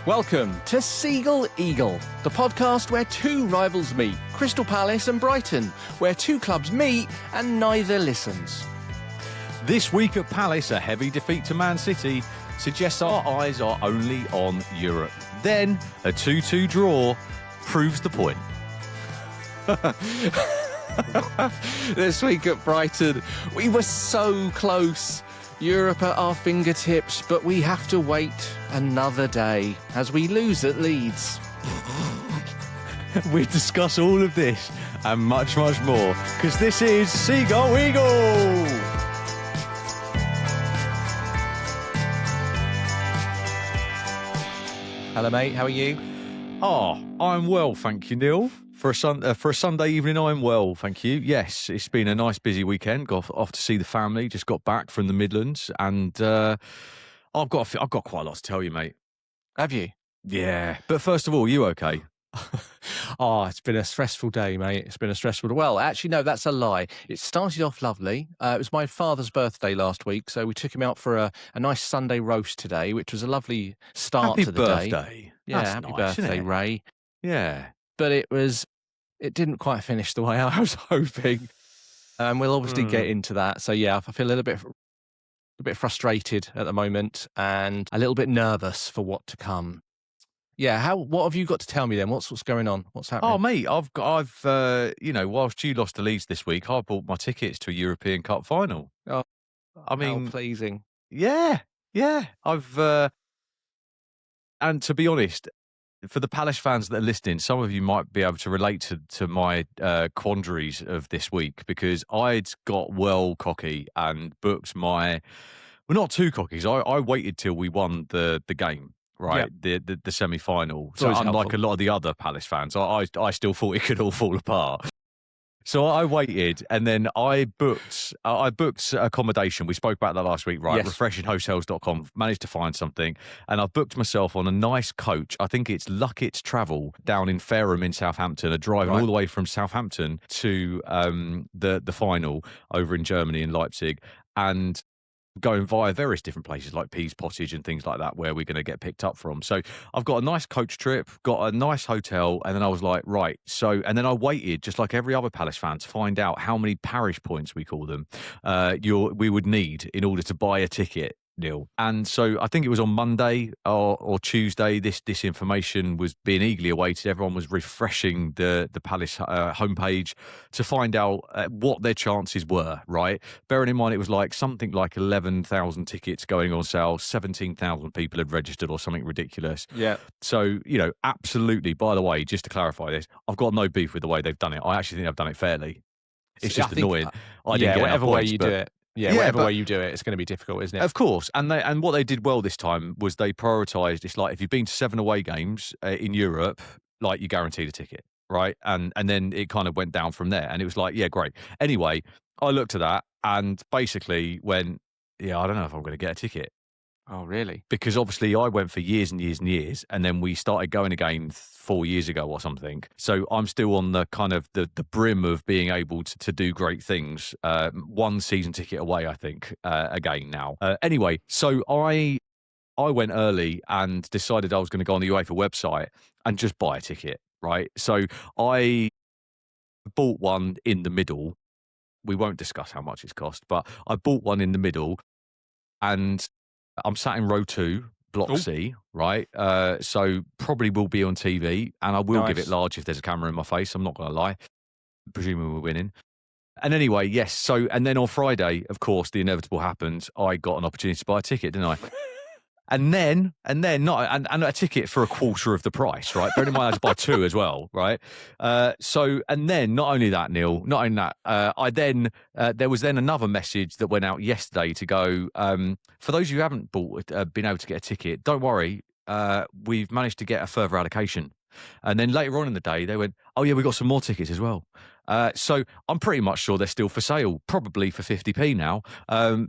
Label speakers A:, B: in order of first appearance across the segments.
A: Welcome to Seagull Eagle, the podcast where two rivals meet, Crystal Palace and Brighton, where two clubs meet and neither listens.
B: This week at Palace, a heavy defeat to Man City suggests our eyes are only on Europe. Then, a 2-2 draw proves the point.
A: This week at Brighton, we were so close. Europe at our fingertips, but we have to wait another day as we lose at Leeds.
B: We discuss all of this and much, much more, because this is Seagull Eagle!
A: Hello, mate. How are you?
B: Oh, I'm well, thank you, Neil. For a Sunday evening, I'm well, thank you. Yes, it's been a nice, busy weekend. Got off to see the family. Just got back from the Midlands, and I've got quite a lot to tell you, mate.
A: Have you?
B: Yeah, but first of all, you okay?
A: Oh, it's been a stressful day, mate. It's been a stressful day. Well, actually, no, that's a lie. It started off lovely. It was my father's birthday last week, so we took him out for a nice Sunday roast today, which was a lovely start to the day.
B: Happy birthday.
A: Yeah,
B: That's
A: happy
B: nice,
A: birthday,
B: isn't it?
A: Ray.
B: Yeah.
A: But it didn't quite finish the way I was hoping. We'll obviously get into that. So yeah, I feel a little bit frustrated at the moment and a little bit nervous for what to come. Yeah, what have you got to tell me then? What's going on? What's happening?
B: Oh, mate, I've whilst you lost to Leeds this week, I bought my tickets to a European Cup final.
A: Oh,
B: I mean,
A: how pleasing.
B: Yeah. I've and to be honest, for the Palace fans that are listening, some of you might be able to relate to my quandaries of this week, because I'd got well cocky and booked well, not too cocky. I waited till we won the game. Right, yeah. the semi-final. So unlike a lot of the other Palace fans, I still thought it could all fall apart. So I waited, and then I booked accommodation. We spoke about that last week, right? Yes. Refreshinghotels.com. Managed to find something, and I booked myself on a nice coach. I think it's Luckett's Travel down in Fareham in Southampton. A drive all the way from Southampton to the final over in Germany in Leipzig, and going via various different places like Pease Pottage and things like that where we're going to get picked up from. So I've got a nice coach trip, got a nice hotel, and then I was like, right. So, and then I waited, just like every other Palace fan, to find out how many parish points, we call them, we would need in order to buy a ticket, Neil. And so I think it was on Monday or Tuesday, this information was being eagerly awaited. Everyone was refreshing the Palace homepage to find out what their chances were, right? Bearing in mind, it was something like 11,000 tickets going on sale, 17,000 people had registered or something ridiculous.
A: Yeah.
B: So, absolutely, by the way, just to clarify this, I've got no beef with the way they've done it. I actually think they've done it fairly. It's just annoying. I didn't get
A: whatever way
B: points,
A: you do it. Yeah, whatever way you do it, it's going to be difficult, isn't it?
B: Of course. And what they did well this time was they prioritised, it's like if you've been to 7 away games in Europe, you're guaranteed a ticket, right? And then it kind of went down from there. And it was like, yeah, great. Anyway, I looked at that and basically went, yeah, I don't know if I'm going to get a ticket.
A: Oh, really?
B: Because obviously I went for years and years and years, and then we started going again 4 years ago or something. So I'm still on the kind of the brim of being able to do great things. One season ticket away, I think, again now. Anyway, so I went early and decided I was going to go on the UEFA website and just buy a ticket, right? So I bought one in the middle. We won't discuss how much it's cost, but I bought one in the middle, and I'm sat in row 2, block C, right? So probably will be on TV, and I will give it large if there's a camera in my face. I'm not going to lie, presuming we're winning. And anyway, yes. So, and then on Friday, of course, the inevitable happened. I got an opportunity to buy a ticket, didn't I? And then a ticket for a quarter of the price, right? Bearing in mind I had to buy 2 as well, right? And then not only that, Neil, there was then another message that went out yesterday to go, for those who haven't been able to get a ticket, don't worry, we've managed to get a further allocation. And then later on in the day, they went, oh yeah, we got some more tickets as well. So I'm pretty much sure they're still for sale, probably for 50p now.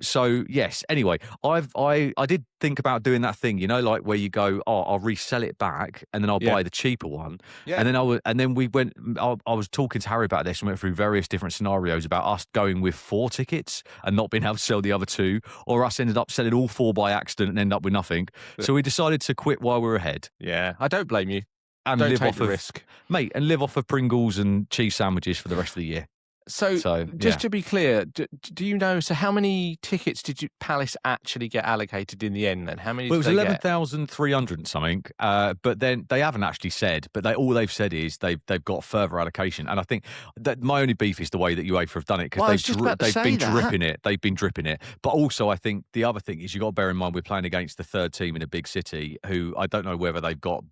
B: So yes. Anyway, I did think about doing that thing, like where you go, oh, I'll resell it back and then I'll buy the cheaper one.
A: Yeah.
B: And then we went. I was talking to Harry about this and went through various different scenarios about us going with 4 tickets and not being able to sell the other 2, or us ended up selling all 4 by accident and end up with nothing. So we decided to quit while we were ahead.
A: Yeah, I don't blame you.
B: And
A: don't
B: live
A: take
B: off
A: the
B: of
A: risk,
B: mate, and live off of Pringles and cheese sandwiches for the rest of the year.
A: So just to be clear, do you know? So how many tickets did Palace actually get allocated in the end? Then how many?
B: Well, it was
A: did they
B: 11,300 something. But then they haven't actually said. But all they've said is they've got further allocation. And I think that my only beef is the way that UEFA have done it, because they've been dripping it. They've been dripping it. But also, I think the other thing is you got to bear in mind we're playing against the 3rd team in a big city, who I don't know whether they've got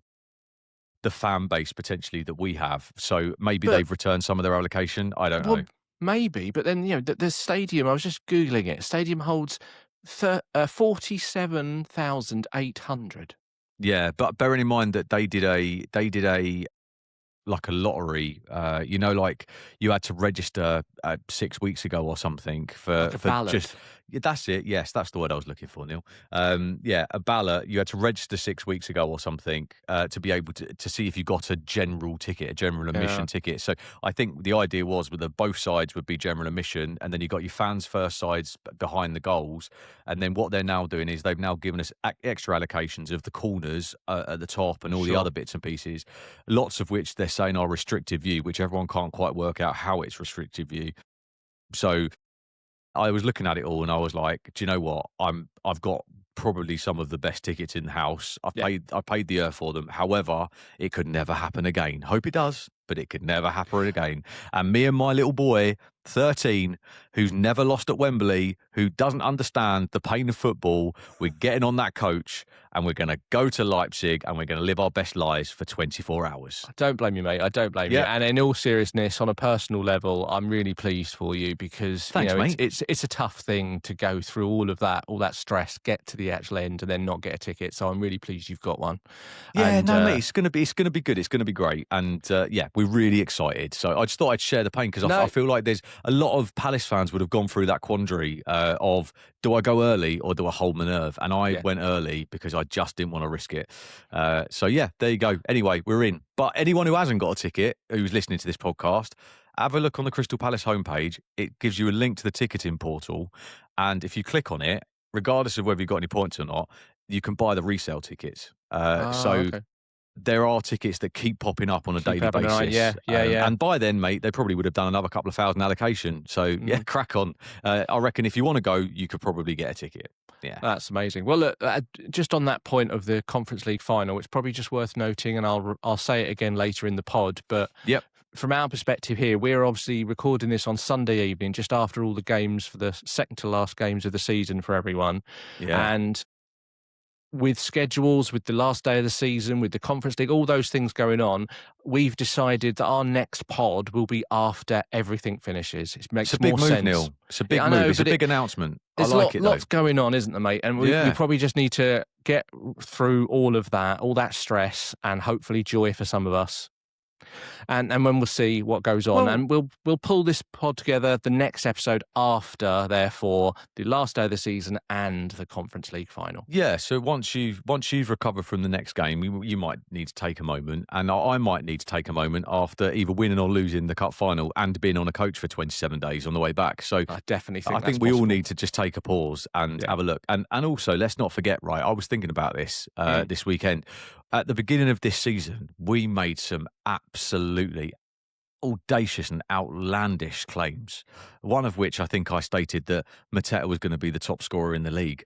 B: the fan base potentially that we have. So maybe they've returned some of their allocation. I don't know.
A: Maybe, but then the stadium. I was just googling it. Stadium holds 47,800.
B: Yeah, but bearing in mind that they did a like a lottery, like you had to register 6 weeks ago or something for
A: ballot.
B: just. Yeah, that's it. Yes, that's the word I was looking for, Neil. A ballot. You had to register 6 weeks ago or something to be able to see if you got a general ticket, a general admission ticket. So I think the idea was that both sides would be general admission, and then you got your fans first sides behind the goals. And then what they're now doing is they've now given us extra allocations of the corners at the top and all the other bits and pieces, lots of which they're saying are restricted view, which everyone can't quite work out how it's restricted view. So I was looking at it all and I was like, do you know what? I've got probably some of the best tickets in the house. I paid the earth for them. However, it could never happen again. Hope it does, but it could never happen again. And me and my little boy, 13, who's never lost at Wembley, who doesn't understand the pain of football, we're getting on that coach and we're going to go to Leipzig and we're going to live our best lives for 24 hours.
A: I don't blame you, mate. I don't blame you. And in all seriousness, on a personal level, I'm really pleased for you because
B: Thanks, mate.
A: it's a tough thing to go through all that stress, get to the actual end, and then not get a ticket. So I'm really pleased you've got one.
B: Yeah, mate, it's gonna be good. It's gonna be great, and we're really excited. So I just thought I'd share the pain because I feel like there's a lot of Palace fans would have gone through that quandary of do I go early or do I hold my nerve? And I went early because I just didn't want to risk it. So there you go. Anyway, we're in. But anyone who hasn't got a ticket, who's listening to this podcast, have a look on the Crystal Palace homepage. It gives you a link to the ticketing portal, and if you click on it, regardless of whether you've got any points or not, you can buy the resale tickets. There are tickets that keep popping up on a daily basis. And by then, mate, they probably would have done another couple of thousand allocation. So, crack on. I reckon if you want to go, you could probably get a ticket. Yeah.
A: That's amazing. Well, look, just on that point of the Conference League final, it's probably just worth noting, and I'll say it again later in the pod, but from our perspective here, we're obviously recording this on Sunday evening, just after all the games for the second to last games of the season for everyone. Yeah. And with schedules, with the last day of the season, with the Conference League, all those things going on, we've decided that our next pod will be after everything finishes. It makes more sense.
B: It's a big move, Neil. It's a big move. It's a big announcement.
A: There's lots going on, isn't there, mate? And we probably just need to get through all of that, all that stress, and hopefully joy for some of us. And when we'll see what goes on, and we'll pull this pod together, the next episode after, therefore, the last day of the season and the Conference League final.
B: Yeah, so once you've recovered from the next game, you might need to take a moment, and I might need to take a moment after either winning or losing the cup final and being on a coach for 27 days on the way back. So
A: I definitely think
B: we all need to just take a pause and have a look. And also, let's not forget, right, I was thinking about this this weekend. At the beginning of this season, we made some absolutely audacious and outlandish claims, one of which I think I stated that Mateta was going to be the top scorer in the league.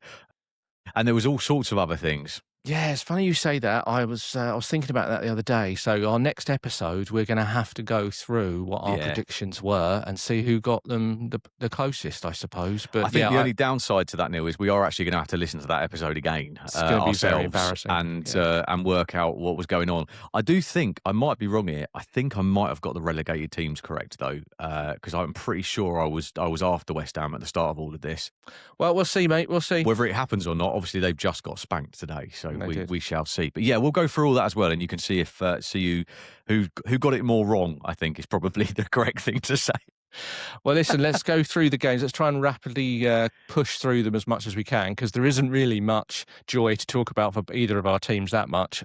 B: And there was all sorts of other things.
A: Yeah, it's funny you say that. I was thinking about that the other day. So our next episode, we're going to have to go through what our predictions were and see who got them the closest, I suppose. But
B: I think the only downside to that, Neil, is we are actually going to have to listen to that episode again
A: ourselves, very embarrassing,
B: and work out what was going on. I do think I might be wrong here. I think I might have got the relegated teams correct though, because I'm pretty sure I was after West Ham at the start of all of this.
A: Well, we'll see, mate. We'll see
B: whether it happens or not. Obviously, they've just got spanked today, so So
A: They did.
B: we shall see. But yeah, we'll go through all that as well, and you can see if who got it more wrong. I think is probably the correct thing to say.
A: Well, listen, let's go through the games. Let's try and rapidly push through them as much as we can, because there isn't really much joy to talk about for either of our teams that much.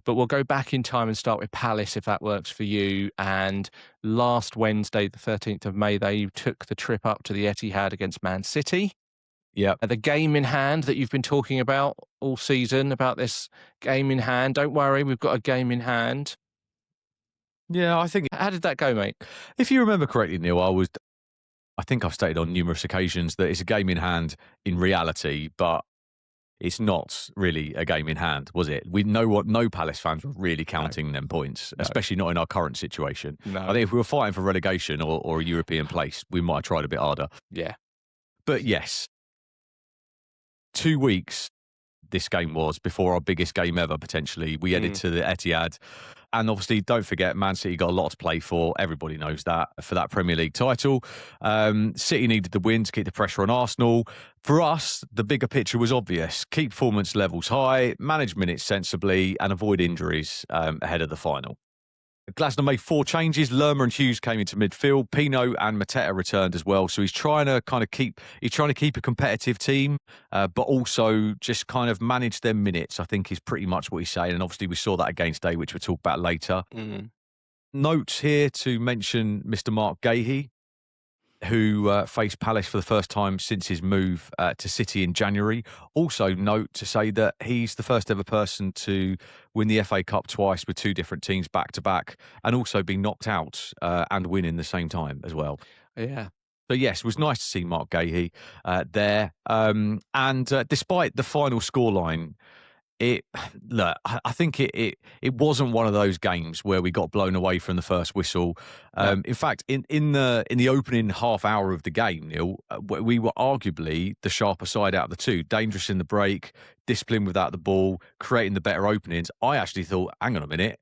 A: But we'll go back in time and start with Palace, if that works for you. And last Wednesday, the 13th of May, they took the trip up to the Etihad against Man City.
B: Yeah.
A: The game in hand that you've been talking about all season, about this game in hand. Don't worry, we've got a game in hand.
B: Yeah, I think.
A: How did that go, mate?
B: If you remember correctly, Neil, I think I've stated on numerous occasions that it's a game in hand in reality, but it's not really a game in hand, was it? We know what no Palace fans were really counting them points, especially not in our current situation.
A: No.
B: I think if we were fighting for relegation or a European place, we might have tried a bit harder.
A: Yeah.
B: But yes, 2 weeks this game was before our biggest game ever, potentially. We headed to the Etihad. And obviously, don't forget, Man City got a lot to play for. Everybody knows that, for that Premier League title. City needed the win to keep the pressure on Arsenal. For us, the bigger picture was obvious. Keep performance levels high, manage minutes sensibly, and avoid injuries ahead of the final. Glasner made 4 changes. Lerma and Hughes came into midfield. Pino and Mateta returned as well. So he's trying to keep a competitive team, but also just kind of manage their minutes, I think is pretty much what he's saying. And obviously we saw that against Day, which we'll talk about later. Notes here to mention Mr. Mark Gahey, who faced Palace for the first time since his move to City in January. Also note to say that he's the first ever person to win the FA Cup twice with 2 different teams back-to-back, and also be knocked out and win in the same time as well.
A: Yeah.
B: So yes, it was nice to see Mark Gahey there. And despite the final scoreline, I think it wasn't one of those games where we got blown away from the first whistle. In fact, in the opening half hour of the game, Neil, we were arguably the sharper side out of the two. Dangerous in the break, disciplined without the ball, creating the better openings. I actually thought, hang on a minute,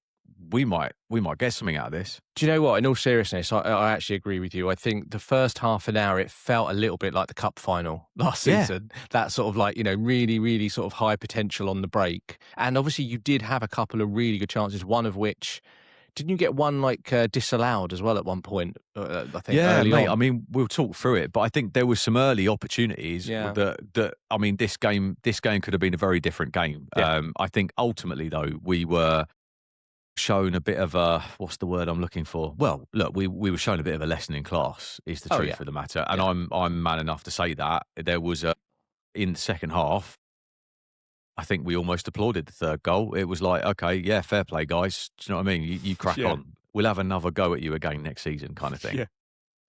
B: we might get something out of this.
A: Do you know what? In all seriousness, I actually agree with you. I think the first half an hour, it felt a little bit like the cup final last season. That sort of like, really, really sort of high potential on the break. And obviously you did have a couple of really good chances, one of which, didn't you get one disallowed as well at one point? I think early
B: mate.
A: on.
B: I mean, we'll talk through it, but I think there were some early opportunities that I mean, this game could have been a very different game.
A: Yeah.
B: I think ultimately though, we were shown a bit of a, what's the word I'm looking for? Well, look, we were shown a bit of a lesson in class, is the truth of the matter. And I'm man enough to say that. There was in the second half, I think we almost applauded the third goal. It was like, okay, yeah, fair play, guys. Do you know what I mean? You crack on. We'll have another go at you again next season, kind of thing.
A: Yeah.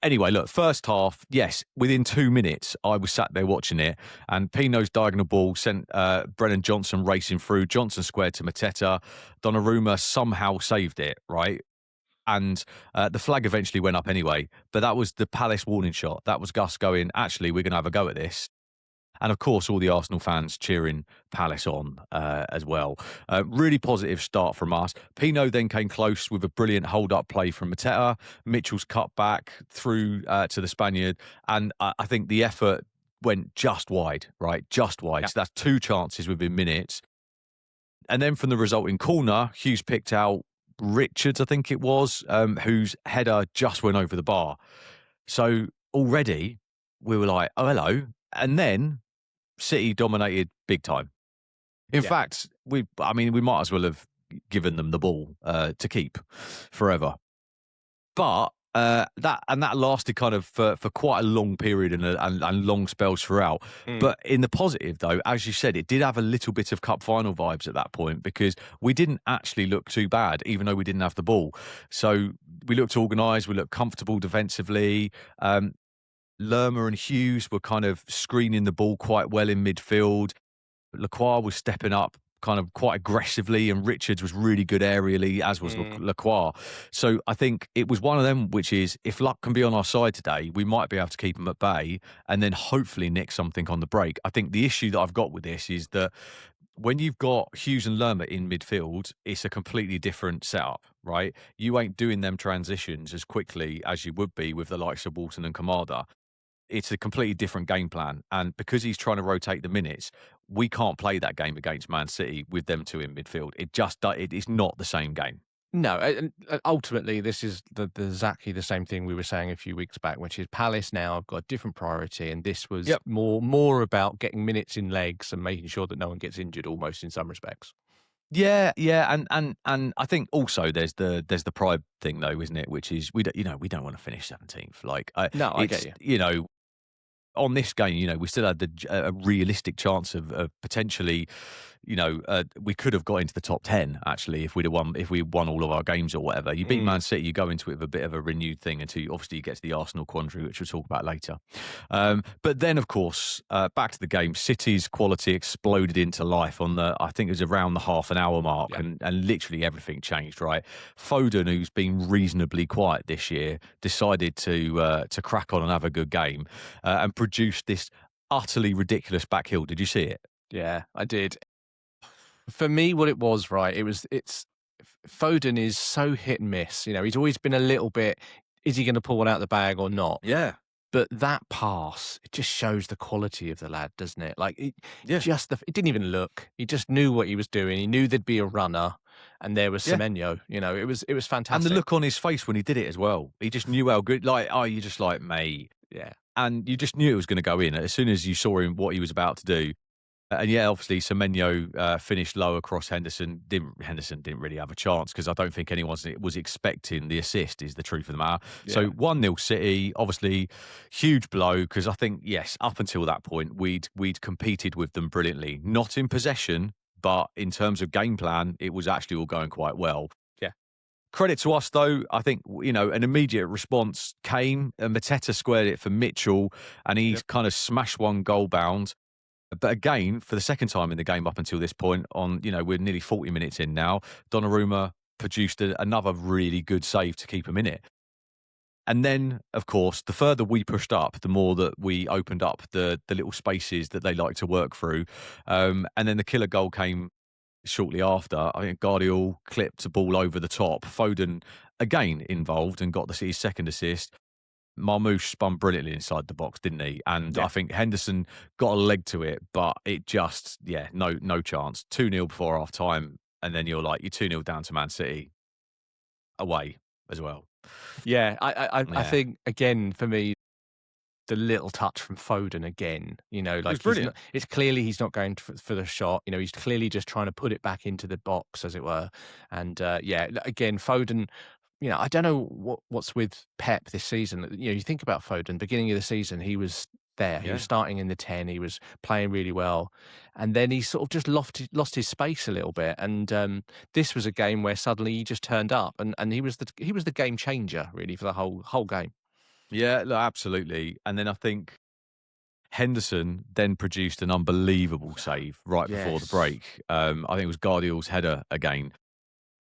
B: Anyway, look, first half, yes, within 2 minutes, I was sat there watching it, and Pino's diagonal ball sent Brennan Johnson racing through. Johnson squared to Mateta. Donnarumma somehow saved it, right? And the flag eventually went up anyway, but that was the Palace warning shot. That was Gus going, actually, we're going to have a go at this. And of course, all the Arsenal fans cheering Palace on as well. Really positive start from us. Pino then came close with a brilliant hold-up play from Mateta. Mitchell's cut back through to the Spaniard. And I think the effort went just wide, right? Just wide. So that's 2 chances within minutes. And then from the resulting corner, Hughes picked out Richards, I think it was, whose header just went over the bar. So already we were like, oh, hello. And then City dominated big time. In fact, we might as well have given them the ball to keep forever. But that lasted kind of for quite a long period and long spells throughout. But in the positive, though, as you said, it did have a little bit of cup final vibes at that point, because we didn't actually look too bad, even though we didn't have the ball. So we looked organised, we looked comfortable defensively. Lerma and Hughes were kind of screening the ball quite well in midfield. Lacroix was stepping up kind of quite aggressively, and Richards was really good aerially, as was Lacroix. So I think it was one of them, which is, if luck can be on our side today, we might be able to keep them at bay and then hopefully nick something on the break. I think the issue that I've got with this is that when you've got Hughes and Lerma in midfield, it's a completely different setup, right? You ain't doing them transitions as quickly as you would be with the likes of Wharton and Kamada. It's a completely different game plan. And because he's trying to rotate the minutes, we can't play that game against Man City with them two in midfield. It is not the same game.
A: No, and ultimately, this is exactly the same thing we were saying a few weeks back, which is Palace now have got a different priority, and this was
B: Yep.
A: more about getting minutes in legs and making sure that no one gets injured, almost in some respects.
B: Yeah, and I think also there's the pride thing though, isn't it? Which is we don't want to finish 17th. Like,
A: No, I get you.
B: On this game, we still had a realistic chance of potentially, we could have got into the top 10 actually if we won all of our games or whatever. You beat Man City, you go into it with a bit of a renewed thing until obviously you get to the Arsenal quandary, which we'll talk about later. But then, of course, back to the game, City's quality exploded into life I think it was around the half an hour mark,
A: Yeah.
B: and literally everything changed. Right, Foden, who's been reasonably quiet this year, decided to crack on and have a good game, and produced this utterly ridiculous back heel. Did you see it?
A: Yeah, I did. For me, what it was, right, it's Foden is so hit and miss. He's always been a little bit, is he going to pull one out of the bag or not?
B: Yeah.
A: But that pass, it just shows the quality of the lad, doesn't it? Like, it didn't even look. He just knew what he was doing. He knew there'd be a runner, and there was Semenyo. It was fantastic.
B: And the look on his face when he did it as well. He just knew how good. Like, you're just like, mate.
A: Yeah.
B: And you just knew it was going to go in as soon as you saw him, what he was about to do. And obviously, Semenyo finished low across Henderson. Henderson didn't really have a chance because I don't think anyone was expecting the assist, is the truth of the matter.
A: Yeah.
B: So 1-0 City, obviously, huge blow because I think, yes, up until that point, we'd competed with them brilliantly. Not in possession, but in terms of game plan, it was actually all going quite well.
A: Yeah.
B: Credit to us, though. I think, an immediate response came. Mateta squared it for Mitchell, and he's kind of smashed one goal bound. But again, for the second time in the game up until this point, we're nearly 40 minutes in now, Donnarumma produced another really good save to keep him in it. And then, of course, the further we pushed up, the more that we opened up the little spaces that they like to work through. And then the killer goal came shortly after. I think Guardiola clipped a ball over the top. Foden, again, involved and got his second assist. Marmoush spun brilliantly inside the box, didn't he? And I think Henderson got a leg to it, but it just, no chance. 2-0 before half time, and then you're 2-0 down to Man City away as well.
A: Yeah, I think, again, for me, the little touch from Foden again,
B: was brilliant.
A: It's clearly he's not going for the shot. He's clearly just trying to put it back into the box, as it were. And again, Foden. I don't know what's with Pep this season. You think about Foden, beginning of the season, he was there.
B: Yeah.
A: He was starting in the 10. He was playing really well. And then he sort of just lost his space a little bit. And this was a game where suddenly he just turned up and he was the game changer, really, for the whole game.
B: Yeah, look, absolutely. And then I think Henderson then produced an unbelievable save right before the break. I think it was Guardiola's header again,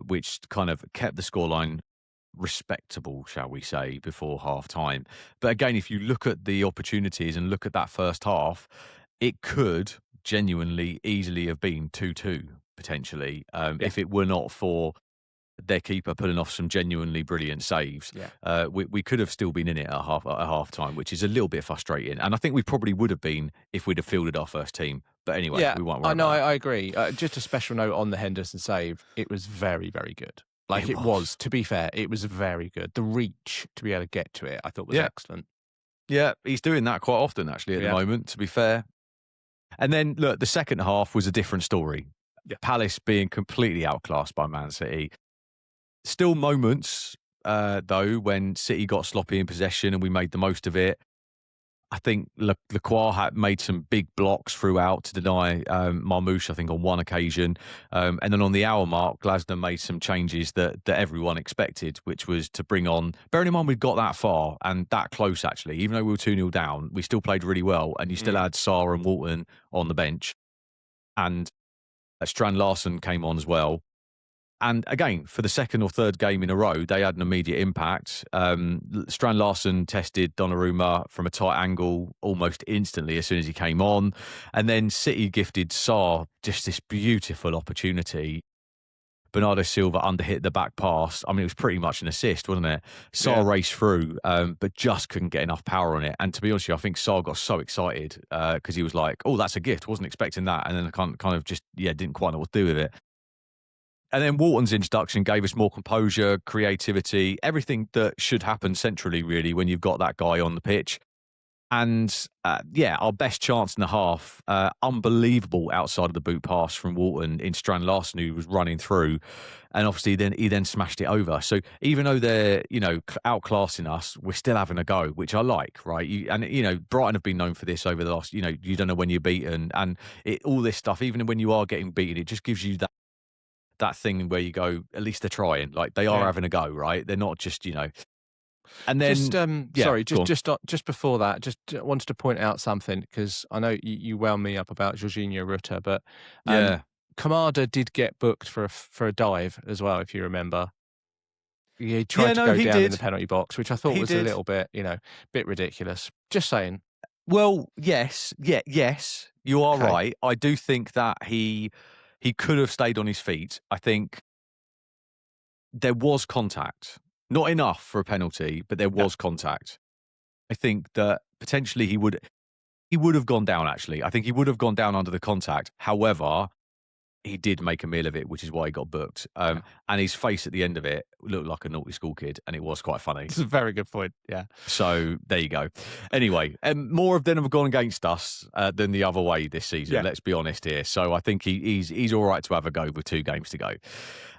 B: which kind of kept the scoreline respectable, shall we say, before half time. But again, if you look at the opportunities and look at that first half, it could genuinely easily have been 2-2 potentially, if it were not for their keeper pulling off some genuinely brilliant saves. We could have still been in it at half time, which is a little bit frustrating. And I think we probably would have been if we'd have fielded our first team. But anyway, we won't worry about it.
A: I agree. Just a special note on the Henderson save. It was very, very good. It was, to be fair, it was very good. The reach to be able to get to it, I thought was excellent.
B: Yeah, he's doing that quite often, actually, at the moment, to be fair. And then, look, the second half was a different story. Palace being completely outclassed by Man City. Still moments, though, when City got sloppy in possession and we made the most of it. I think Lacroix had made some big blocks throughout to deny Marmoush, I think, on one occasion. And then on the hour mark, Glasner made some changes that everyone expected, which was to bring on... Bearing in mind we'd got that far and that close, actually. Even though we were 2-0 down, we still played really well. And you still had Sarr and Wharton on the bench. And Strand Larsen came on as well. And again, for the second or third game in a row, they had an immediate impact. Strand Larsen tested Donnarumma from a tight angle almost instantly as soon as he came on. And then City gifted Sarr just this beautiful opportunity Bernardo Silva underhit the back pass. I mean, it was pretty much an assist, wasn't it? Sarr
A: Yeah.
B: raced through, but just couldn't get enough power on it. And to be honest with you, I think Sarr got so excited because he was like, "Oh, that's a gift. Wasn't expecting that." And then I kind of just didn't quite know what to do with it. And then Wharton's introduction gave us more composure, creativity, everything that should happen centrally, really, when you've got that guy on the pitch. And our best chance in the half, unbelievable outside of the boot pass from Wharton in Strand Larsen, who was running through. And obviously he then smashed it over. So even though they're, outclassing us, we're still having a go, which I like, right? Brighton have been known for this over the last, you don't know when you're beaten. And all this stuff, even when you are getting beaten, it just gives you that thing where you go, at least they're trying. Like, they are having a go, right? They're not just, And then,
A: just before that, just wanted to point out something, because I know you wound me up about Jorginho Rutter, but Kamada did get booked for a dive as well, if you remember. He tried to go down in the penalty box, which I thought was a little bit, bit ridiculous. Just saying.
B: Well, yes, you are right. I do think that he could have stayed on his feet. I think there was contact. Not enough for a penalty, but there was contact. I think that potentially he would have gone down, actually. I think he would have gone down under the contact. However, he did make a meal of it, which is why he got booked. And his face at the end of it looked like a naughty school kid, and it was quite funny.
A: It's a very good point, yeah.
B: So there you go. Anyway, more of them have gone against us than the other way this season, let's be honest here. So I think he's all right to have a go with 2 games to go.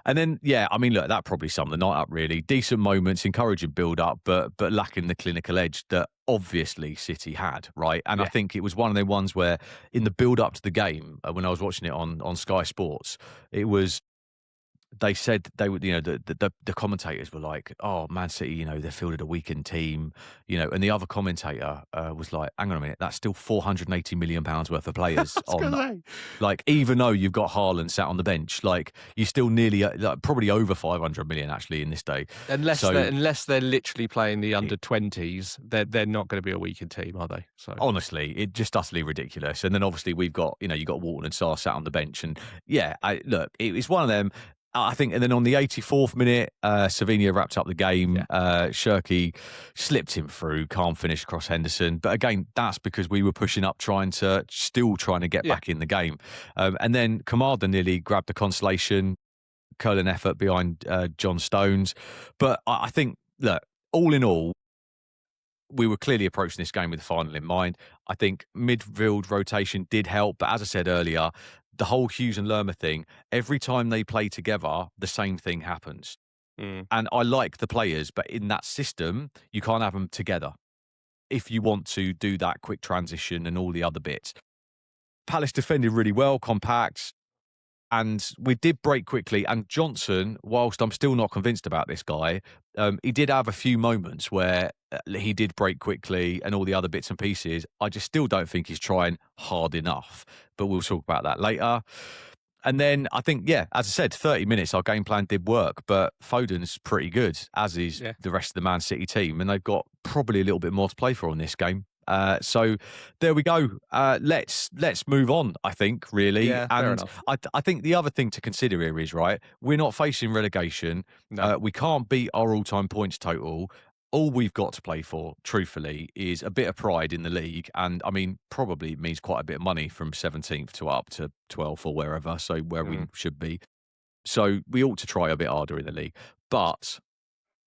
B: And then, I mean, look, that probably summed the night up, really. Decent moments, encouraging build-up, but lacking the clinical edge that obviously City had, right? And I think it was one of the ones where in the build-up to the game, when I was watching it on Sky Sports, it was... They said they would, the commentators were like, "Oh, Man City, they fielded a weakened team," and the other commentator was like, "Hang on a minute, that's still £480 million worth of players on, like, even though you've got Haaland sat on the bench, like, you're still nearly, probably over 500 million actually in this day."
A: Unless they're literally playing the under-20s, they're not going to be a weakened team, are they? So
B: honestly, it's just utterly ridiculous. And then obviously we've got, you got Wharton and Sarr sat on the bench, and it's one of them. I think, and then on the 84th minute, Savinho wrapped up the game. Shirky slipped him through, calm finish across Henderson. But again, that's because we were pushing up, trying to get back in the game. And then Kamada nearly grabbed the consolation, curling effort behind John Stones. But I think, look, all in all, we were clearly approaching this game with the final in mind. I think midfield rotation did help. But as I said earlier, the whole Hughes and Lerma thing, every time they play together, the same thing happens. And I like the players, but in that system, you can't have them together if you want to do that quick transition and all the other bits. Palace defended really well, compact, and we did break quickly. And Johnson, whilst I'm still not convinced about this guy, he did have a few moments where he did break quickly and all the other bits and pieces. I just still don't think he's trying hard enough, but we'll talk about that later. And then I think, as I said, 30 minutes, our game plan did work, but Foden's pretty good, as is the rest of the Man City team. And they've got probably a little bit more to play for in this game. So there we go. Let's move on, I think, really.
A: Yeah, fair enough.
B: I think the other thing to consider here is, right, we're not facing relegation.
A: No.
B: We can't beat our all-time points total. All we've got to play for, truthfully, is a bit of pride in the league. And, I mean, probably means quite a bit of money from 17th to up to 12th or wherever, so where we should be. So we ought to try a bit harder in the league. But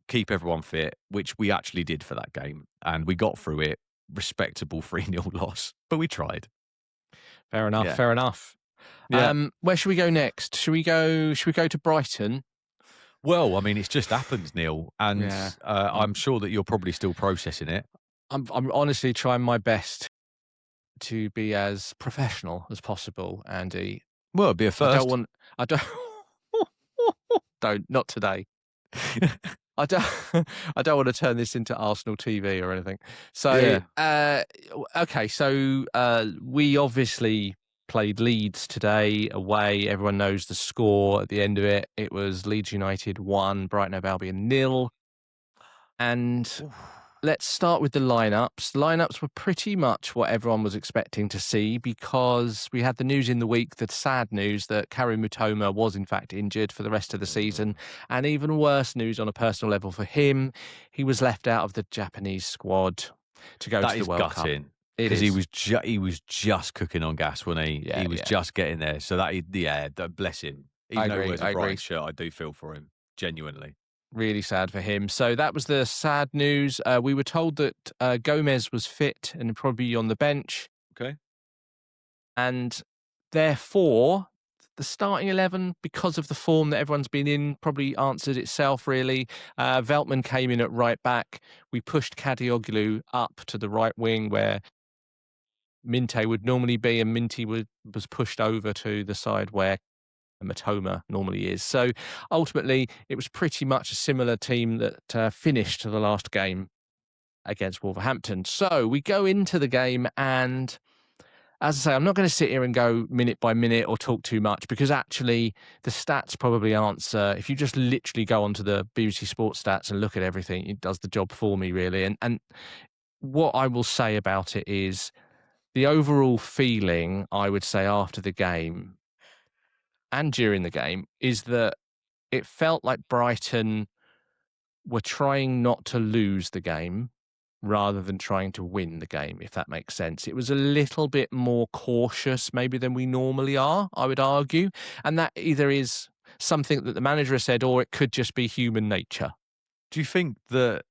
B: keep everyone fit, which we actually did for that game. And we got through it. Respectable 3-0 loss, but we tried.
A: Fair enough. Yeah. Where should we go next? Should we go to Brighton?
B: Well, I mean, it's just happened, Neil, and I'm sure that you're probably still processing it.
A: I'm honestly trying my best to be as professional as possible, Andy.
B: Well, it'd be a first.
A: I don't not today. I don't want to turn this into Arsenal TV or anything. So, okay. So we obviously played Leeds today away. Everyone knows the score at the end of it. It was Leeds United 1, Brighton / Albion 0. And let's start with the lineups. Lineups were pretty much what everyone was expecting to see because we had the news in the week, the sad news that Karu Mitoma was in fact injured for the rest of the season. And even worse news on a personal level for him, he was left out of the Japanese squad to go to the World Cup.
B: Because he was just cooking on gas when he was just getting there. So bless him. Even though he wears a Brighton shirt, I do feel for him, genuinely.
A: Really sad for him. So that was the sad news. We were told that Gomez was fit and probably on the bench.
B: Okay.
A: And therefore, the starting 11, because of the form that everyone's been in, probably answered itself, really. Veltman came in at right back. We pushed Kadioglu up to the right wing where Minte would normally be, and Minty was pushed over to the side where Mitoma normally is. So ultimately, it was pretty much a similar team that finished the last game against Wolverhampton. So we go into the game, and as I say, I'm not going to sit here and go minute by minute or talk too much because actually the stats probably answer. If you just literally go onto the BBC Sports stats and look at everything, it does the job for me, really. And what I will say about it is the overall feeling, I would say, after the game and during the game is that it felt like Brighton were trying not to lose the game rather than trying to win the game, if that makes sense. It was a little bit more cautious maybe than we normally are, I would argue. And that either is something that the manager has said or it could just be human nature.
B: Do you think that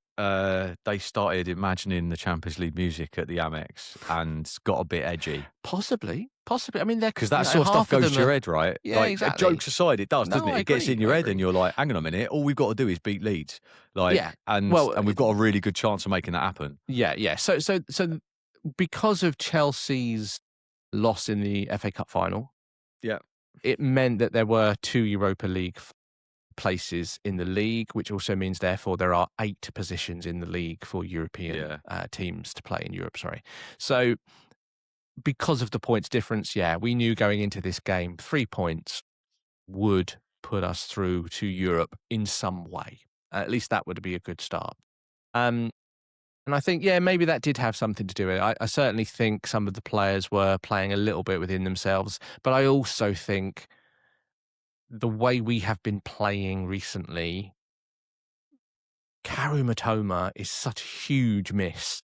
B: they started imagining the Champions League music at the Amex and got a bit edgy?
A: Possibly. I mean,
B: because that sort of stuff goes to your head, right?
A: Yeah,
B: like,
A: exactly.
B: Jokes aside, it does, doesn't it? It gets in your head, and you're like, "Hang on a minute! All we've got to do is beat Leeds, and we've got a really good chance of making that happen."
A: Yeah. So because of Chelsea's loss in the FA Cup final, it meant that there were 2 Europa League places in the league, which also means therefore there are 8 positions in the league for European teams to play in Europe. So because of the points difference, we knew going into this game 3 points would put us through to Europe in some way. At least that would be a good start. And I think, maybe that did have something to do with it. I certainly think some of the players were playing a little bit within themselves, but I also think the way we have been playing recently, Karu Mitoma is such a huge miss.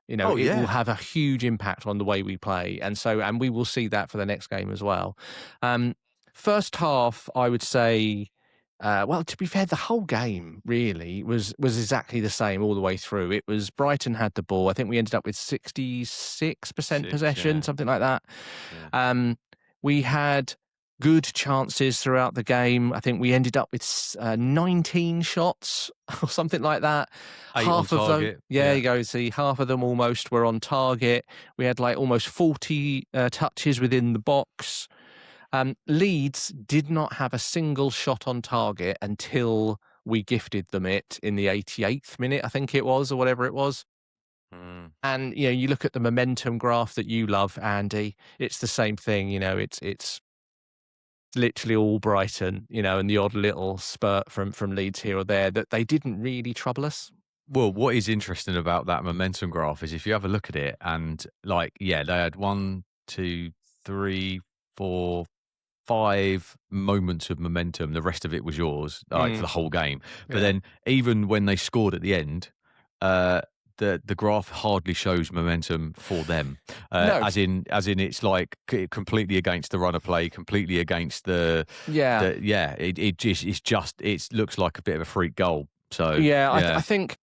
A: It will have a huge impact on the way we play. And we will see that for the next game as well. First half, I would say, to be fair, the whole game really was exactly the same all the way through. It was Brighton had the ball. I think we ended up with 66% possession, something like that. Yeah. We had good chances throughout the game. I think we ended up with 19 shots or something like that.
B: 8 half of them,
A: you go. See, half of them almost were on target. We had like almost 40 touches within the box. Leeds did not have a single shot on target until we gifted them it in the 88th minute, I think it was, or whatever it was. And you look at the momentum graph that you love, Andy. It's the same thing. It's literally all Brighton, and the odd little spurt from Leeds here or there that they didn't really trouble us.
B: Well, what is interesting about that momentum graph is if you have a look at it and they had 1, 2, 3, 4, 5 moments of momentum. The rest of it was yours, for the whole game. But then even when they scored at the end, the graph hardly shows momentum for them.
A: No.
B: As in it's like completely against the run of play, completely against the it looks like a bit of a freak goal. So
A: I think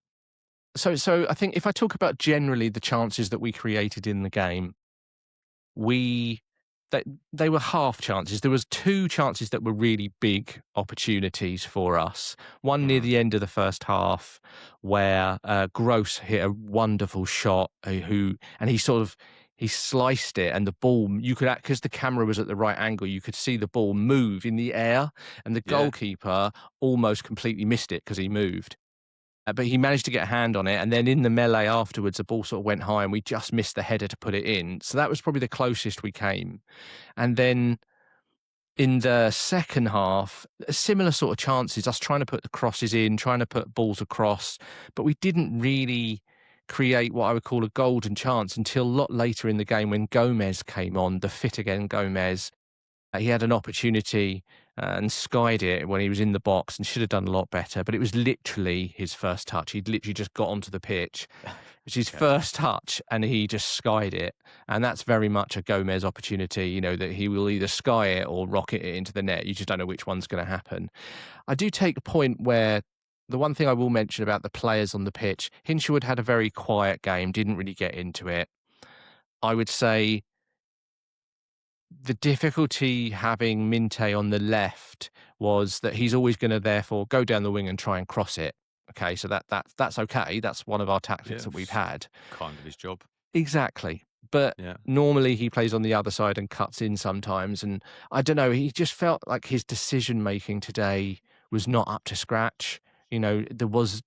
A: so. I think if I talk about generally the chances that we created in the game, they were half chances. There was 2 chances that were really big opportunities for us. One near the end of the first half where Gross hit a wonderful shot he sliced it, and the ball, you could, because the camera was at the right angle, you could see the ball move in the air, and the goalkeeper almost completely missed it because he moved. But he managed to get a hand on it, and then in the melee afterwards, the ball sort of went high, and we just missed the header to put it in. So that was probably the closest we came. And then in the second half, similar sort of chances, us trying to put the crosses in, trying to put balls across, but we didn't really create what I would call a golden chance until a lot later in the game when Gomez came on, the fit again Gomez. He had an opportunity and skied it when he was in the box and should have done a lot better. But it was literally his first touch. He'd literally just got onto the pitch. It was his first touch and he just skied it. And that's very much a Gomez opportunity, you know, that he will either sky it or rocket it into the net. You just don't know which one's going to happen. I do take the point where the one thing I will mention about the players on the pitch, Hinshelwood had a very quiet game, didn't really get into it. I would say the difficulty having Minte on the left was that he's always going to therefore go down the wing and try and cross it. Okay, so that's okay. That's one of our tactics that we've had.
B: Kind of his job.
A: Exactly. But normally he plays on the other side and cuts in sometimes. And I don't know, he just felt like his decision making today was not up to scratch. You know, there was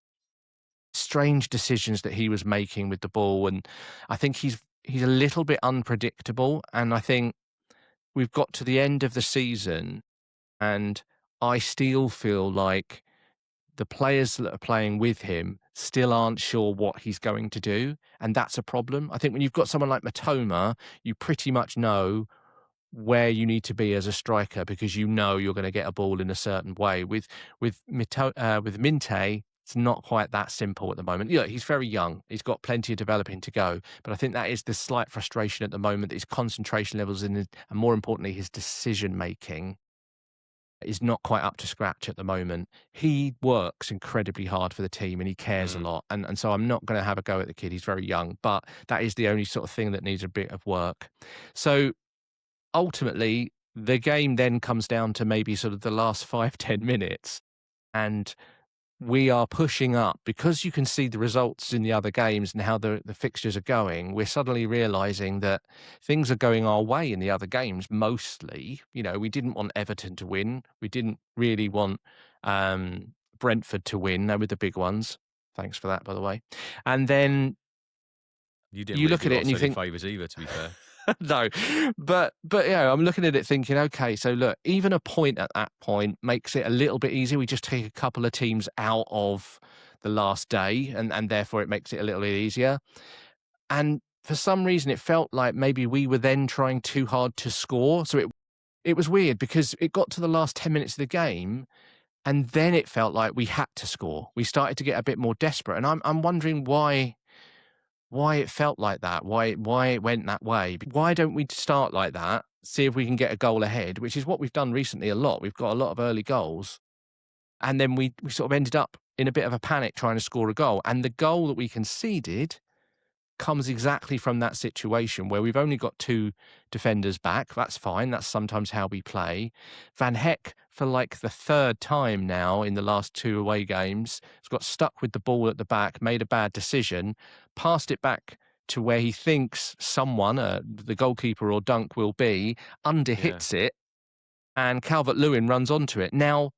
A: strange decisions that he was making with the ball. And I think he's a little bit unpredictable. And I think we've got to the end of the season and I still feel like the players that are playing with him still aren't sure what he's going to do. And that's a problem. I think when you've got someone like Matoma, you pretty much know where you need to be as a striker because you know you're going to get a ball in a certain way. With Minte, it's not quite that simple at the moment. Yeah, he's very young. He's got plenty of developing to go. But I think that is the slight frustration at the moment, that his concentration levels and more importantly, his decision-making is not quite up to scratch at the moment. He works incredibly hard for the team and he cares a lot. And so I'm not going to have a go at the kid. He's very young, but that is the only sort of thing that needs a bit of work. So ultimately, the game then comes down to maybe sort of the last 5-10 minutes. And we are pushing up because you can see the results in the other games and how the fixtures are going. We're suddenly realizing that things are going our way in the other games mostly. You know, we didn't want Everton to win. We didn't really want Brentford to win. They were the big ones. Thanks for that, by the way. And then
B: you didn't
A: you
B: really
A: look at it and you think
B: favours either, to be fair.
A: No, but yeah, I'm looking at it thinking, okay, so look, even a point at that point makes it a little bit easier. We just take a couple of teams out of the last day, and therefore it makes it a little bit easier. And for some reason, it felt like maybe we were then trying too hard to score. So it was weird because it got to the last 10 minutes of the game, and then it felt like we had to score. We started to get a bit more desperate, and I'm wondering why it felt like that, why it went that way. Why don't we start like that, see if we can get a goal ahead, which is what we've done recently a lot. We've got a lot of early goals. And then we sort of ended up in a bit of a panic trying to score a goal. And the goal that we conceded comes exactly from that situation where we've only got 2 defenders back. That's fine. That's sometimes how we play. Van Heck, for like the 3rd time now in the last 2 away games, has got stuck with the ball at the back, made a bad decision, passed it back to where he thinks someone, the goalkeeper or Dunk will be, underhits it, and Calvert-Lewin runs onto it. Now,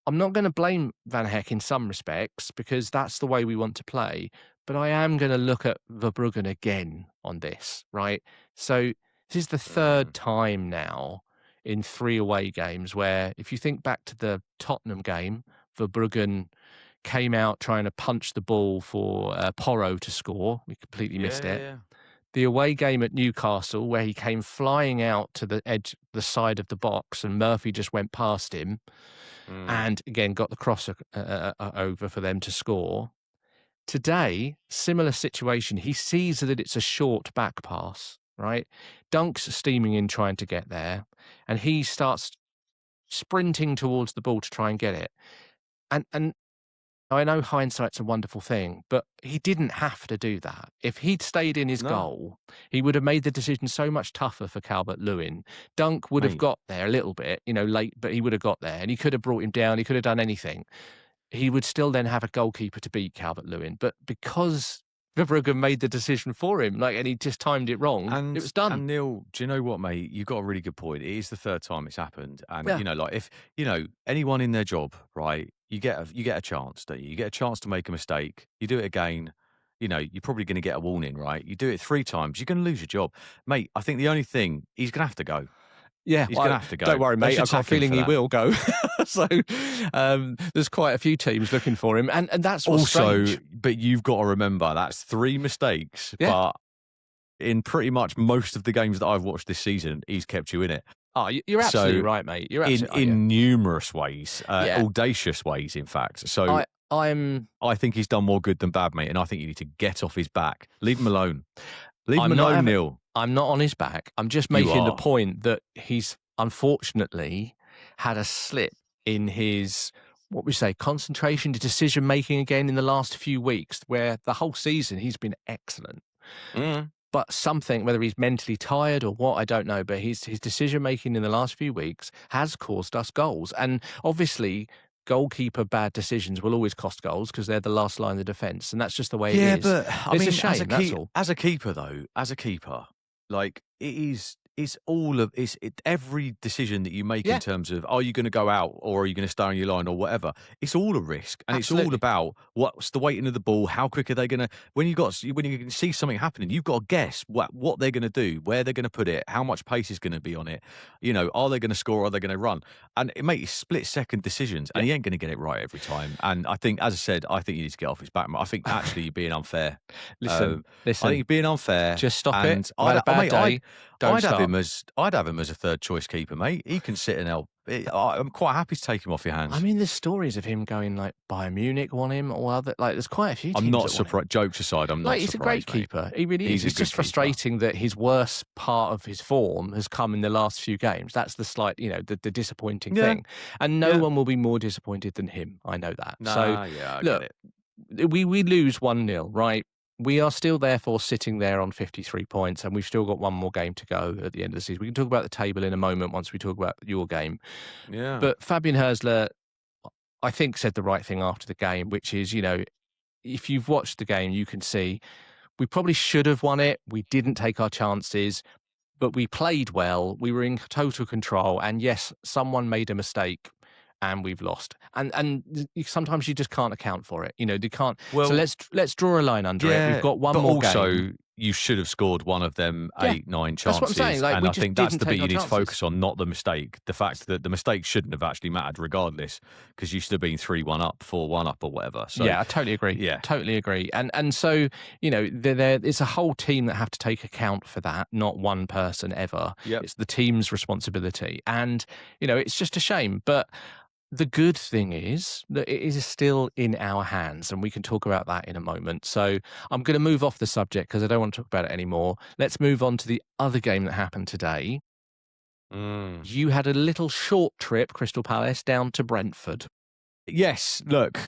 A: I'm not going to blame Van Heck in some respects because that's the way we want to play. But I am going to look at Verbruggen again on this, right? So this is the 3rd time now in 3 away games where, if you think back to the Tottenham game, Verbruggen came out trying to punch the ball for Porro to score. We completely missed it. Yeah. The away game at Newcastle where he came flying out to the edge, the side of the box, and Murphy just went past him and again got the cross over for them to score. Today, similar situation. He sees that it's a short back pass, right? Dunk's steaming in trying to get there, and he starts sprinting towards the ball to try and get it. And I know hindsight's a wonderful thing, but he didn't have to do that. If he'd stayed in his goal, he would have made the decision so much tougher for Calvert-Lewin. Dunk would have got there a little bit, late, but he would have got there, and he could have brought him down. He could have done anything. He would still then have a goalkeeper to beat Calvert-Lewin. But because Verbruggen made the decision for him, and he just timed it wrong, it was done.
B: And Neil, do you know what, mate? You've got a really good point. It is the 3rd time it's happened. And, if, anyone in their job, right, you get a chance, don't you? You get a chance to make a mistake. You do it again, you're probably going to get a warning, right? You do it 3 times, you're going to lose your job. Mate, I think the only thing, he's going to have to go.
A: Yeah,
B: He's going to have to go.
A: Don't worry,
B: They
A: mate.
B: should
A: I've got a
B: sack him
A: feeling
B: for
A: he
B: that.
A: will go. So there's quite a few teams looking for him, and that's what's
B: Also,
A: strange.
B: but you've got to remember that's 3 mistakes.
A: Yeah.
B: But in pretty much most of the games that I've watched this season, he's kept you in it.
A: Oh, you're absolutely right, mate. You're absolutely
B: in numerous ways,
A: Yeah.
B: audacious ways, in fact. So I think he's done more good than bad, mate, and I think you need to get off his back. Leave him alone. Leave him alone, Neil.
A: I'm not on his back. I'm just making the point that he's unfortunately had a slip in his, what we say, concentration to decision making again in the last few weeks, where the whole season he's been excellent. But something, whether he's mentally tired or what, I don't know, but his decision making in the last few weeks has caused us goals. And obviously, goalkeeper bad decisions will always cost goals because they're the last line of defence, and that's just the way it is.
B: Yeah, but I mean,
A: a shame, that's all.
B: As a keeper, though, like it's every decision that you make in terms of, are you going to go out or are you going to stay on your line or whatever? It's all a risk, and it's all about what's the weighting of the ball, how quick are they going to. When you can see something happening, you've got to guess what they're going to do, where they're going to put it, how much pace is going to be on it. Are they going to score or are they going to run? And it makes split-second decisions, and he ain't going to get it right every time. And I think, as I said, I think you need to get off his back. I think actually you're being unfair.
A: Listen.
B: I think you're being unfair.
A: Just stop it.
B: I'd have him
A: as
B: a third choice keeper, mate. He can sit and help. I'm quite happy to take him off your hands.
A: I mean, there's stories of him going like Bayern Munich want him or other. Like, there's quite a few. Teams
B: I'm not surprised. Jokes aside, I'm not surprised.
A: He's a great keeper. He really is. It's just frustrating that his worst part of his form has come in the last few games. That's the slight, the disappointing thing. And no one will be more disappointed than him. I know that.
B: I
A: look,
B: get it.
A: We lose 1-0, right? We are still therefore sitting there on 53 points, and we've still got one more game to go at the end of the season. We can talk about the table in a moment once we talk about your game.
B: Yeah.
A: But Fabian Hürzeler, I think, said the right thing after the game, which is, if you've watched the game, you can see we probably should have won it. We didn't take our chances, but we played well. We were in total control. And yes, someone made a mistake and we've lost. And sometimes you just can't account for it. You can't.
B: Well,
A: so let's draw a line under it. We've got one more game.
B: But also, you should have scored one of them 8-9 chances.
A: That's what I'm saying. Like,
B: and I think that's the bit you need to focus on, not the mistake. The fact that the mistake shouldn't have actually mattered regardless, because you should have been 3-1 up, 4-1 up or whatever. So,
A: yeah, I totally agree.
B: Yeah.
A: Totally agree. And so, it's a whole team that have to take account for that, not one person ever.
B: Yep.
A: It's the team's responsibility. And, it's just a shame. But the good thing is that it is still in our hands, and we can talk about that in a moment. So I'm going to move off the subject because I don't want to talk about it anymore. Let's move on to the other game that happened today. You had a little short trip, Crystal Palace, down to Brentford.
B: Yes, look,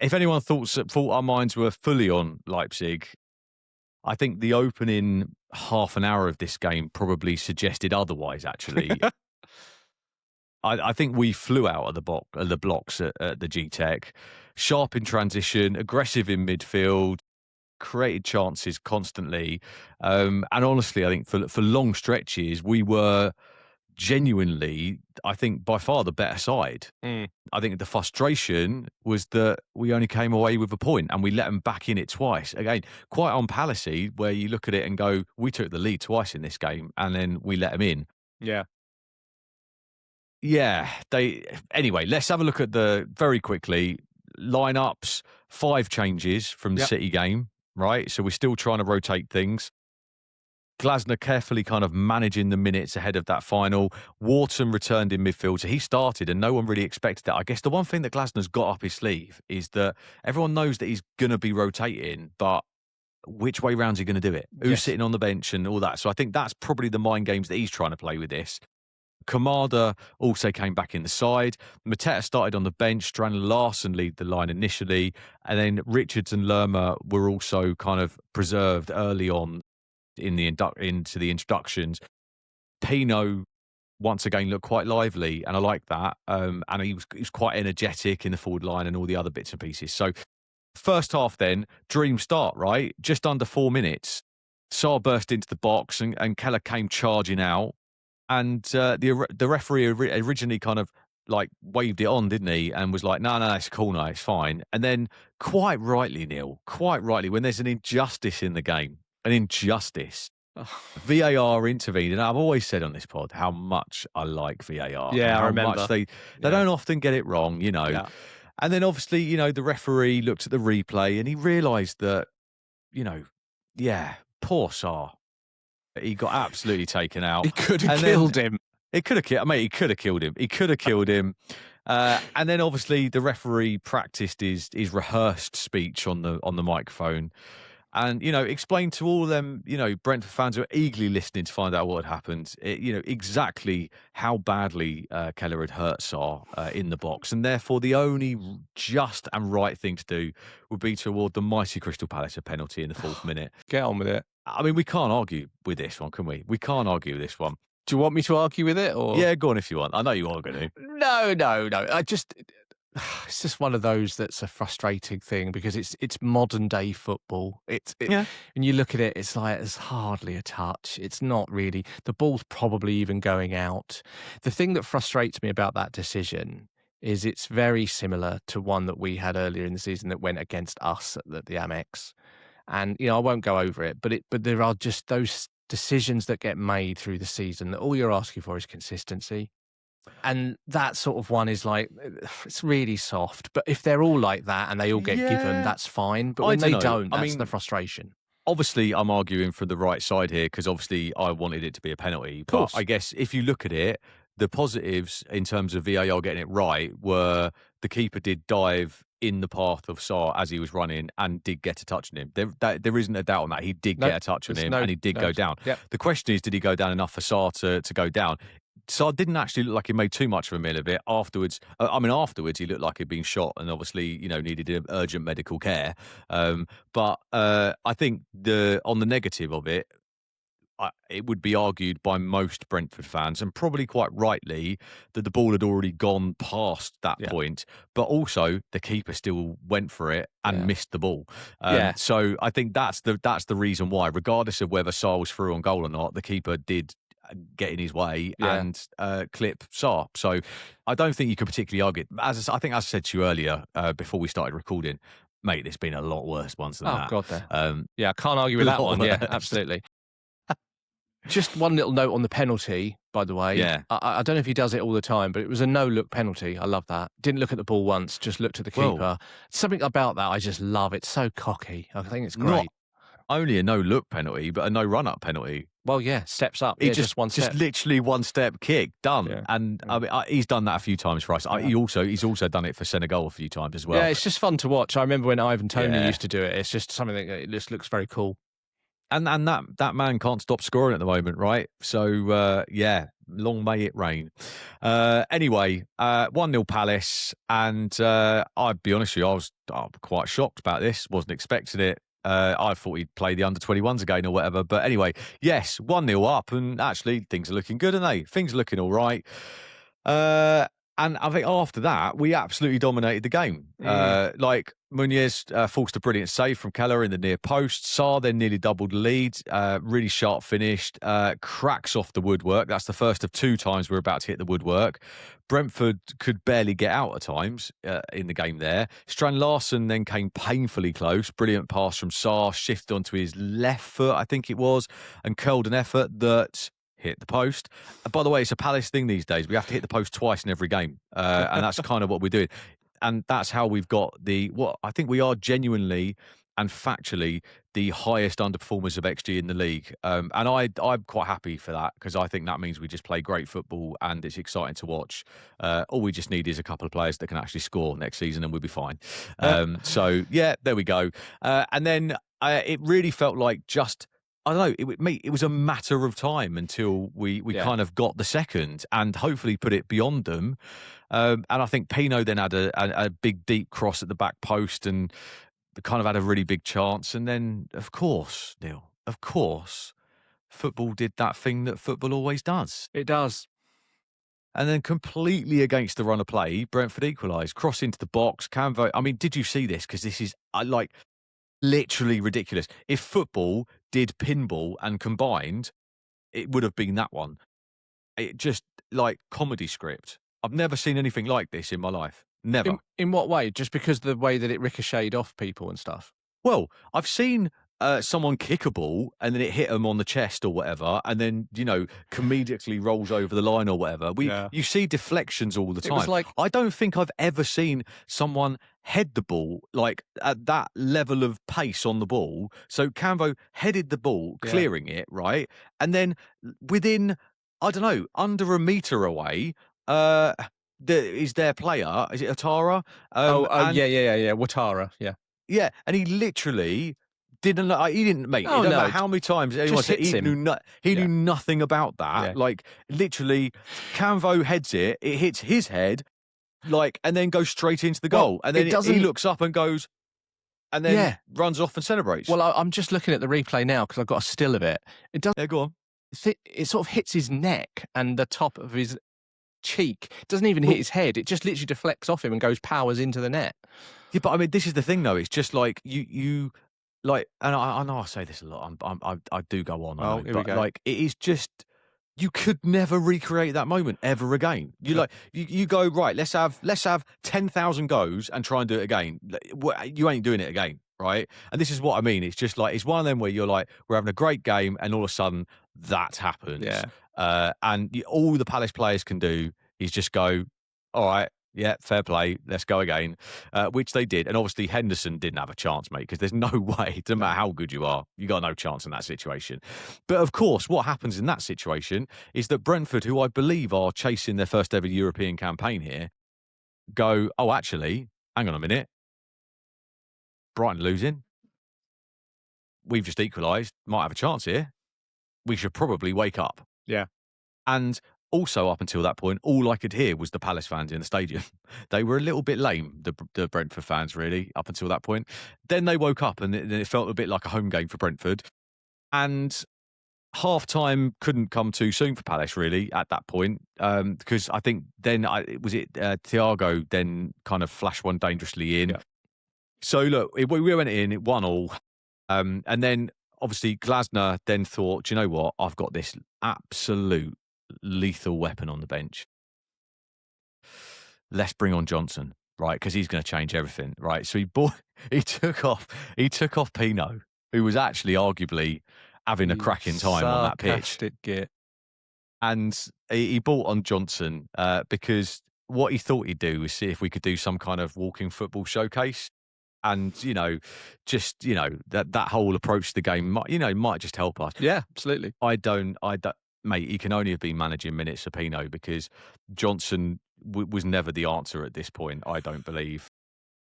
B: if anyone thought our minds were fully on Leipzig, I think the opening half an hour of this game probably suggested otherwise, actually. I think we flew out of the blocks at the G-Tech, sharp in transition, aggressive in midfield, created chances constantly. And honestly, I think for long stretches, we were genuinely, I think, by far the better side. I think the frustration was that we only came away with a point and we let them back in it twice. Again, quite on Palace-y, where you look at it and go, we took the lead twice in this game and then we let them in.
A: Yeah.
B: Yeah, anyway, let's have a look at very quickly, lineups, 5 changes from the City game, right? So we're still trying to rotate things. Glasner carefully kind of managing the minutes ahead of that final. Wharton returned in midfield, so he started and no one really expected that. I guess the one thing that Glasner's got up his sleeve is that everyone knows that he's going to be rotating, but which way round's he going to do it? Who's sitting on the bench and all that? So I think that's probably the mind games that he's trying to play with this. Kamada also came back in the side. Mateta started on the bench. Strand Larson lead the line initially. And then Richards and Lerma were also kind of preserved early on into the introductions. Pino once again looked quite lively, and I like that. And he was quite energetic in the forward line and all the other bits and pieces. So first half then, dream start, right? Just under 4 minutes. Sarr burst into the box and Keller came charging out. And the referee originally kind of like waved it on, didn't he? And was like, no, it's cool, no, it's fine. And then quite rightly, Neil, when there's an injustice in the game, VAR intervened, and I've always said on this pod how much I like VAR and
A: Yeah, I
B: how
A: remember.
B: much they don't often get it wrong,
A: Yeah.
B: And then obviously, the referee looked at the replay and he realised that, poor Sarr. He got absolutely taken out.
A: He could have
B: And
A: killed him.
B: It could have killed, mate. He could have killed him. He could have killed him. And then obviously the referee practiced his rehearsed speech on the microphone, and explained to all them Brentford fans who are eagerly listening to find out what had happened. Exactly how badly Keller had hurt Sarr in the box, and therefore the only just and right thing to do would be to award the mighty Crystal Palace a penalty in the 4th minute.
A: Get on with it.
B: I mean, we can't argue with this one, can we? We can't argue with this one.
A: Do you want me to argue with it? Or
B: Yeah, go on if you want. I know you are going to.
A: No. It's just one of those that's a frustrating thing because it's modern day football. When you look at it, it's like there's hardly a touch. It's not really. The ball's probably even going out. The thing that frustrates me about that decision is it's very similar to one that we had earlier in the season that went against us at the Amex. And I won't go over it, but there are just those decisions that get made through the season that all you're asking for is consistency. And that sort of one is like, it's really soft. But if they're all like that and they all get given, that's fine. But when they don't, that's the frustration.
B: Obviously, I'm arguing for the right side here because obviously I wanted it to be a penalty. But I guess if you look at it, the positives in terms of VAR getting it right were the keeper did dive in the path of Sarr as he was running and did get a touch on him. There isn't a doubt on that. He did get a touch on him and he did go down.
A: Yep.
B: The question is, did he go down enough for Sarr to go down? Sarr didn't actually look like he made too much of a meal of it afterwards. Afterwards he looked like he'd been shot and obviously, needed urgent medical care. But I think on the negative of it, it would be argued by most Brentford fans, and probably quite rightly, that the ball had already gone past that point. But also, the keeper still went for it and missed the ball. So I think that's the reason why, regardless of whether Sarr was through on goal or not, the keeper did get in his way and clip Sarr. So I don't think you could particularly argue. I think as I said to you earlier before we started recording, mate, there's been a lot worse ones than that.
A: Oh, God, there. I can't argue with that one. Yeah, absolutely. Just one little note on the penalty, by the way.
B: Yeah.
A: I don't know if he does it all the time, but it was a no-look penalty. I love that. Didn't look at the ball once, just looked at the keeper. Something about that I just love. It's so cocky. I think it's great.
B: Not only a no-look penalty, but a no-run-up penalty.
A: Well, yeah, steps up.
B: He
A: just one step.
B: Just literally one step kick, done. Yeah. And I mean, he's done that a few times for us. He's also done it for Senegal a few times as well.
A: Yeah, it's just fun to watch. I remember when Ivan Toney used to do it. It's just something that just looks very cool.
B: And that man can't stop scoring at the moment, right? So, long may it rain. Anyway, 1-0 Palace. And I'd be honest with you, I was quite shocked about this. Wasn't expecting it. I thought he'd play the under-21s again or whatever. But anyway, yes, 1-0 up. And actually, things are looking good, aren't they? Things are looking all right. And I think after that, we absolutely dominated the game. Like Muniz forced a brilliant save from Keller in the near post. Sarr then nearly doubled the lead. Really sharp finished. Cracks off the woodwork. That's the first of 2 times we're about to hit the woodwork. Brentford could barely get out at times in the game there. Strand Larsen then came painfully close. Brilliant pass from Sarr. Shifted onto his left foot, I think it was, and curled an effort that hit the post. By the way, it's a Palace thing these days. We have to hit the post twice in every game. And that's kind of what we're doing. And that's how we've got I think we are genuinely and factually the highest underperformers of XG in the league. And I'm quite happy for that because I think that means we just play great football and it's exciting to watch. All we just need is a couple of players that can actually score next season and we'll be fine. So, there we go. And then it really felt like I don't know, it was a matter of time until we kind of got the second and hopefully put it beyond them. And I think Pino then had a big, deep cross at the back post and kind of had a really big chance. And then, of course, Neil, football did that thing that football always does.
A: It does.
B: And then completely against the run of play, Brentford equalised, cross into the box, Canvo. I mean, did you see this? Because this is, literally ridiculous. If football did pinball and combined, it would have been that one. It just like comedy script. I've never seen anything like this in my life. Never.
A: In what way? Just because the way that it ricocheted off people and stuff?
B: Well, I've seen someone kick a ball and then it hit them on the chest or whatever, and then comedically rolls over the line or whatever. You see deflections all the time.
A: It was like,
B: I don't think I've ever seen someone head the ball like at that level of pace on the ball. So Camvo headed the ball, clearing it, right, and then within, I don't know, under a metre away, is their player? Is it Atara?
A: yeah, Watara, yeah.
B: Yeah, and he literally didn't. He didn't, mate.
A: Oh,
B: It doesn't
A: no,
B: matter how many times anyone said
A: hits
B: he
A: him.
B: knew nothing about that.
A: Yeah.
B: Like literally, Camvo heads it. It hits his head, and then goes straight into the goal. And then he looks up and goes, and then runs off and celebrates.
A: Well, I'm just looking at the replay now because I've got a still of it. It does.
B: Yeah, go on.
A: It sort of hits his neck and the top of his cheek. It doesn't even hit his head. It just literally deflects off him and powers into the net.
B: Yeah, but I mean, this is the thing, though. It's just like you and I know I say this a lot. I do go on.
A: Oh, here we go.
B: Like, it is just, you could never recreate that moment ever again. You go, right, let's have 10,000 goes and try and do it again. You ain't doing it again, right? And this is what I mean. It's just like, it's one of them where you're like, we're having a great game, and all of a sudden that happens.
A: Yeah.
B: And all the Palace players can do is just go, all right, yeah, fair play, let's go again, which they did. And obviously Henderson didn't have a chance, mate, because there's no way, it doesn't matter how good you are, you got no chance in that situation. But of course, what happens in that situation is that Brentford, who I believe are chasing their first ever European campaign here, go, oh, actually, hang on a minute, Brighton losing, we've just equalised, might have a chance here, we should probably wake up.
A: Yeah.
B: And also, up until that point, all I could hear was the Palace fans in the stadium. They were a little bit lame, the Brentford fans, really, up until that point. Then they woke up and it felt a bit like a home game for Brentford. And half-time couldn't come too soon for Palace, really, at that point. Because I think then, Thiago then kind of flashed one dangerously in. Yeah. So, look, we went in, 1-1. And then, obviously, Glasner then thought, do you know what? I've got this absolute lethal weapon on the bench. Let's bring on Johnson, right? Because he's going to change everything, right? So he took off Pino, who was actually arguably having a cracking time on that pitch.
A: Git.
B: And he brought on Johnson because what he thought he'd do was see if we could do some kind of walking football showcase. And, that whole approach to the game might just help us.
A: Yeah, absolutely.
B: I don't, mate, he can only have been managing minutes for Pino, because Johnson was never the answer at this point, I don't believe,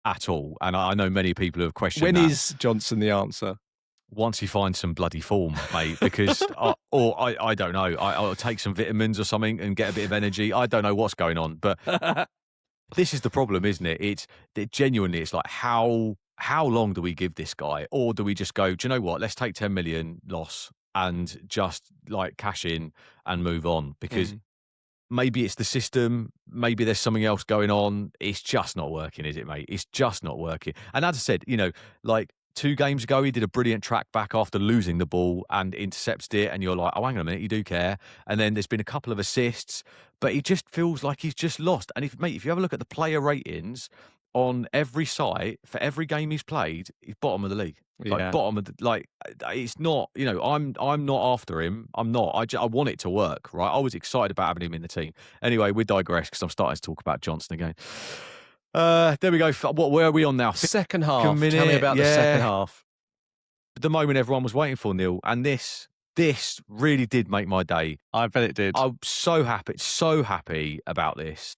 B: at all. And I know many people have questioned
A: When
B: that.
A: is Johnson the answer?
B: Once he finds some bloody form, mate, because, I don't know, I'll take some vitamins or something and get a bit of energy. I don't know what's going on, but this is the problem, isn't it? It's genuinely, it's like, how long do we give this guy? Or do we just go, do you know what, let's take 10 million loss and just cash in and move on? Because maybe it's the system, maybe there's something else going on. It's just not working, is it, mate? It's just not working. And as I said, 2 games ago, he did a brilliant track back after losing the ball and intercepted it. And you're like, oh, hang on a minute, you do care. And then there's been a couple of assists, but he just feels like he's just lost. And if you have a look at the player ratings on every site for every game he's played, he's bottom of the league. Bottom of the, it's not, I'm not after him. I'm not. I want it to work, right? I was excited about having him in the team. Anyway, we digress because I'm starting to talk about Johnson again. There we go. Where are we on now?
A: Second half. Tell me about the second half.
B: The moment everyone was waiting for, Neil, and this really did make my day.
A: I bet it did.
B: I'm so happy about this.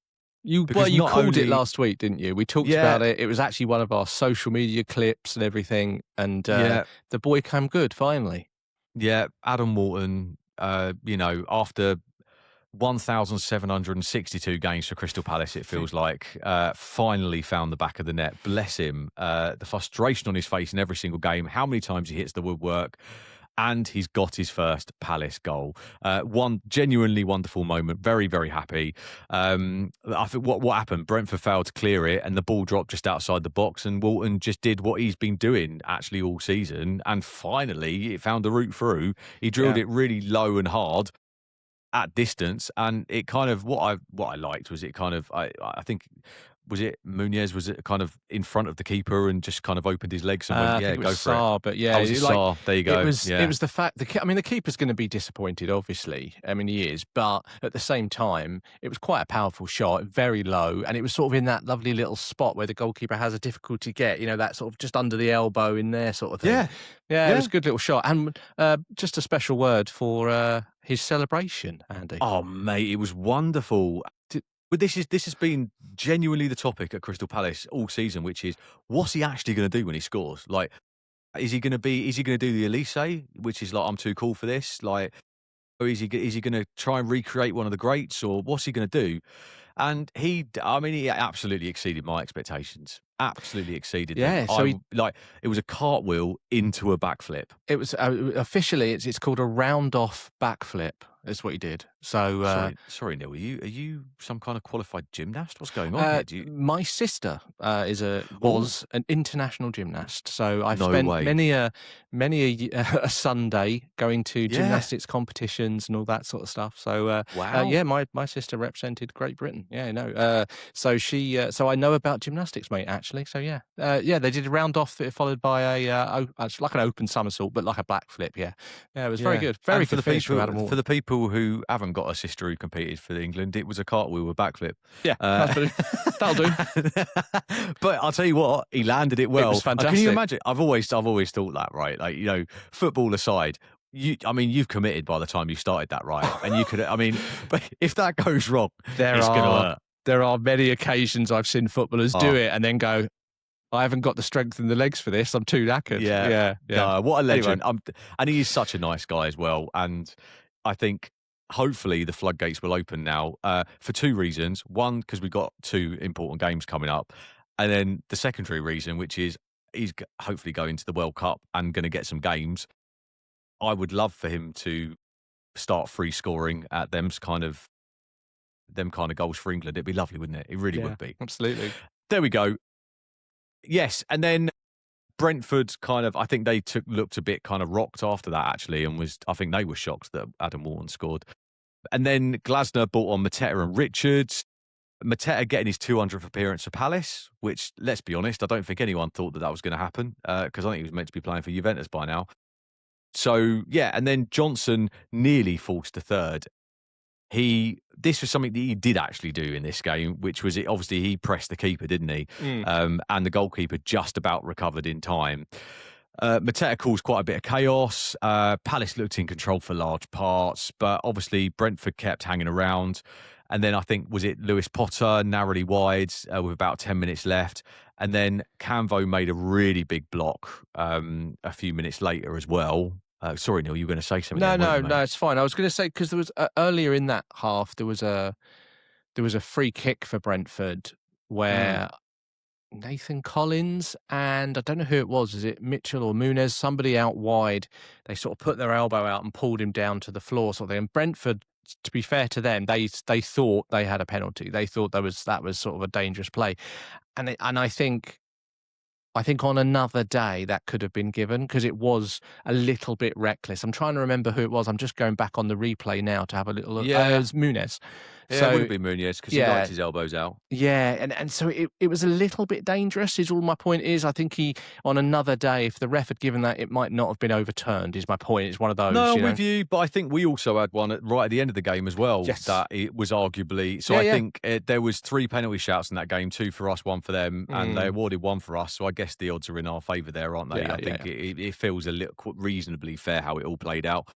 A: You called it last week, didn't you? We talked about it. It was actually one of our social media clips and everything, and the boy came good finally. Yeah,
B: Adam Wharton, after 1,762 games for Crystal Palace, it feels like, finally found the back of the net. Bless him. The frustration on his face in every single game, how many times he hits the woodwork, and he's got his first Palace goal. One genuinely wonderful moment. Very, very happy. I think what happened, Brentford failed to clear it, and the ball dropped just outside the box, and Wharton just did what he's been doing actually all season, and finally it found the route through. He drilled it really low and hard at distance, and it kind of, what I liked was it kind of, I think was it Munez? Was it kind of in front of the keeper and just kind of opened his legs and went,
A: I
B: yeah,
A: think it was
B: go for it?
A: Sarr, but yeah,
B: Oh, was it
A: like
B: Sarr? There you go.
A: it was the fact I mean the keeper's going to be disappointed, obviously. I mean he is, but at the same time, it was quite a powerful shot, very low, and it was sort of in that lovely little spot where the goalkeeper has a difficulty get, that sort of just under the elbow in there sort of thing.
B: Yeah.
A: Yeah, it
B: Yeah.
A: was a good little shot, and just a special word for his celebration, Andy.
B: Oh, mate, it was wonderful. But this has been genuinely the topic at Crystal Palace all season, which is what's he actually going to do when he scores? Like, is he going to do the Elise, which is like I'm too cool for this? Like, or is he going to try and recreate one of the greats, or what's he going to do? And he absolutely exceeded my expectations. Absolutely exceeded them.
A: Yeah, so
B: it was a cartwheel into a backflip.
A: it was officially it's called a round off backflip. That's what he did. So
B: Sorry, Neil. Are you some kind of qualified gymnast? What's going on here?
A: my sister was an international gymnast. So I've
B: No
A: spent
B: way.
A: many a Sunday going to gymnastics competitions and all that sort of stuff. So
B: Wow.
A: yeah, my sister represented Great Britain. Yeah, no. So so I know about gymnastics, mate. Actually, so yeah, they did a round off followed by it's like an open somersault, but like a backflip. Yeah, it was very good. Very good finish from Adam Wharton.
B: For the people who haven't got a sister who competed for England, it was a cartwheel with backflip.
A: Yeah, that'll do.
B: But I'll tell you what, he landed it well.
A: It was fantastic.
B: Can you imagine? I've always thought that, right? Like, football aside, you've committed by the time you started that, right? And you could, but if that goes wrong, it's going to hurt.
A: There are many occasions I've seen footballers do it and then go, I haven't got the strength in the legs for this. I'm too knackered. Yeah.
B: No, what a legend. Anyway. And he is such a nice guy as well. And I think hopefully the floodgates will open now for two reasons. One, because we've got two important games coming up. And then the secondary reason, which is he's hopefully going to the World Cup and going to get some games. I would love for him to start free scoring at them kind of goals for England. It'd be lovely, wouldn't it? It really would be.
A: Absolutely.
B: There we go. Yes, and then Brentford I think they looked a bit kind of rocked after that actually, and I think they were shocked that Adam Wharton scored. And then Glasner brought on Mateta and Richards. Mateta getting his 200th appearance for Palace, which, let's be honest, I don't think anyone thought that was going to happen because I think he was meant to be playing for Juventus by now. So, yeah, and then Johnson nearly forced a third. This was something that he did actually do in this game, which was obviously he pressed the keeper, didn't he? And the goalkeeper just about recovered in time. Mateta caused quite a bit of chaos. Palace looked in control for large parts, but obviously Brentford kept hanging around. And then I think, was it Lewis Potter, narrowly wide with about 10 minutes left. And then Canvo made a really big block a few minutes later as well. Sorry, Neil, you were going to say something.
A: No, it's fine. I was going to say, because there was earlier in that half, there was a free kick for Brentford where Nathan Collins and I don't know who it was. Is it Mitchell or Munez? Somebody out wide. They sort of put their elbow out and pulled him down to the floor, sort of thing. And Brentford, to be fair to them, they thought they had a penalty. They thought that was sort of a dangerous play, and I think on another day that could have been given because it was a little bit reckless. I'm trying to remember who it was. I'm just going back on the replay now to have a little look.
B: Yeah.
A: It was Munez.
B: Yeah,
A: So
B: it would have been Munez because he liked his elbows out.
A: Yeah, and so it was a little bit dangerous is all my point is. I think on another day, if the ref had given that, it might not have been overturned is my point. It's one of those.
B: No, I'm with you, but I think we also had one right at the end of the game as well.
A: Yes.
B: That it was arguably... So I think there was 3 penalty shouts in that game, 2 for us, 1 for them, and they awarded 1 for us. So I guess the odds are in our favour there, aren't they?
A: Yeah,
B: I think it feels a little reasonably fair how it all played out.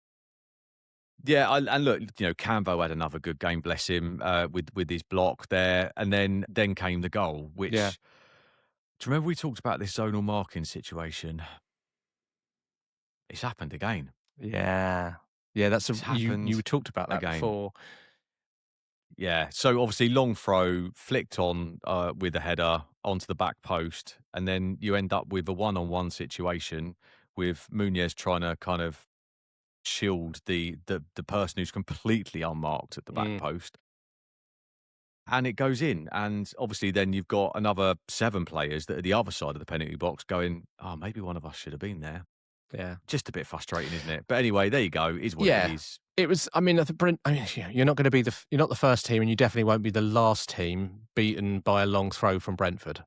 B: Yeah, and look, Cambo had another good game, bless him, with his block there, and then came the goal. Which, do you remember we talked about this zonal marking situation? It's happened again.
A: Yeah, that's you talked about that
B: again.
A: before.
B: Yeah, so obviously long throw flicked on with a header onto the back post, and then you end up with a one-on-one situation with Munez trying to kind of shield the person who's completely unmarked at the back post, and it goes in. And obviously then you've got another 7 players that are the other side of the penalty box going, oh, maybe one of us should have been there.
A: Yeah.
B: Just a bit frustrating, isn't it? But anyway, there you go. Is what it is.
A: It was. I mean, you're not going to be you're not the first team, and you definitely won't be the last team beaten by a long throw from Brentford.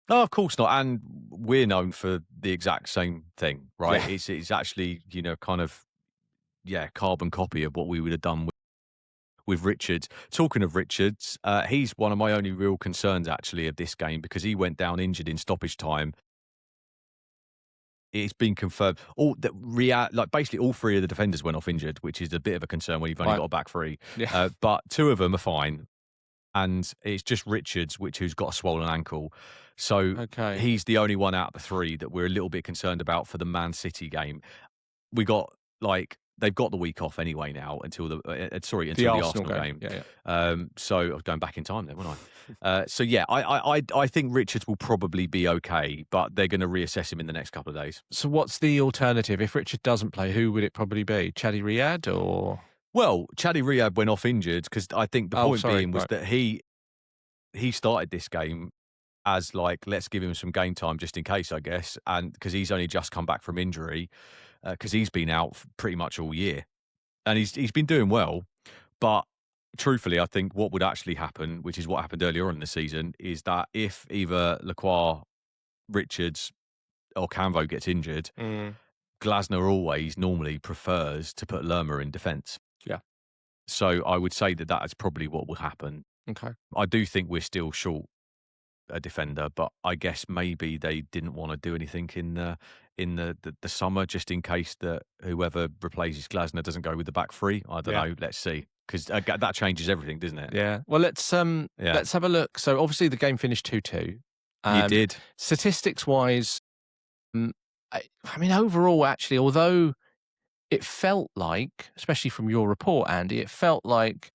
B: No, of course not. And we're known for the exact same thing, right?
A: Yeah.
B: It's actually, kind of, carbon copy of what we would have done with Richards. Talking of Richards, he's one of my only real concerns actually of this game because he went down injured in stoppage time. It's been confirmed. Basically all three of the defenders went off injured, which is a bit of a concern when you've only got a back three.
A: Yeah.
B: But two of them are fine. And it's just Richards, who's got a swollen ankle. So he's the only one out of the three that we're a little bit concerned about for the Man City game. They've got the week off anyway now until the Arsenal game.
A: Yeah.
B: So I was going back in time there, wasn't I? I think Richards will probably be okay, but they're going to reassess him in the next couple of days.
A: So what's the alternative if Richard doesn't play? Who would it probably be? Chaddy Riyad or?
B: Well, Chaddy Riyad went off injured because I think the point being was that he started this game as let's give him some game time just in case, I guess, and because he's only just come back from injury, because he's been out pretty much all year, and he's been doing well, but truthfully, I think what would actually happen, which is what happened earlier on in the season, is that if either Lacroix, Richards, or Canvo gets injured, Glasner always normally prefers to put Lerma in defence.
A: Yeah.
B: So I would say that is probably what will happen.
A: Okay.
B: I do think we're still short a defender, but I guess maybe they didn't want to do anything in the summer just in case that whoever replaces Glasner doesn't go with the back three. I don't know. Let's see, because that changes everything, doesn't it?
A: Yeah. Well, let's have a look. So obviously the game finished 2-2.
B: You did.
A: Statistics wise, I mean, overall, actually, although it felt like, especially from your report, Andy, it felt like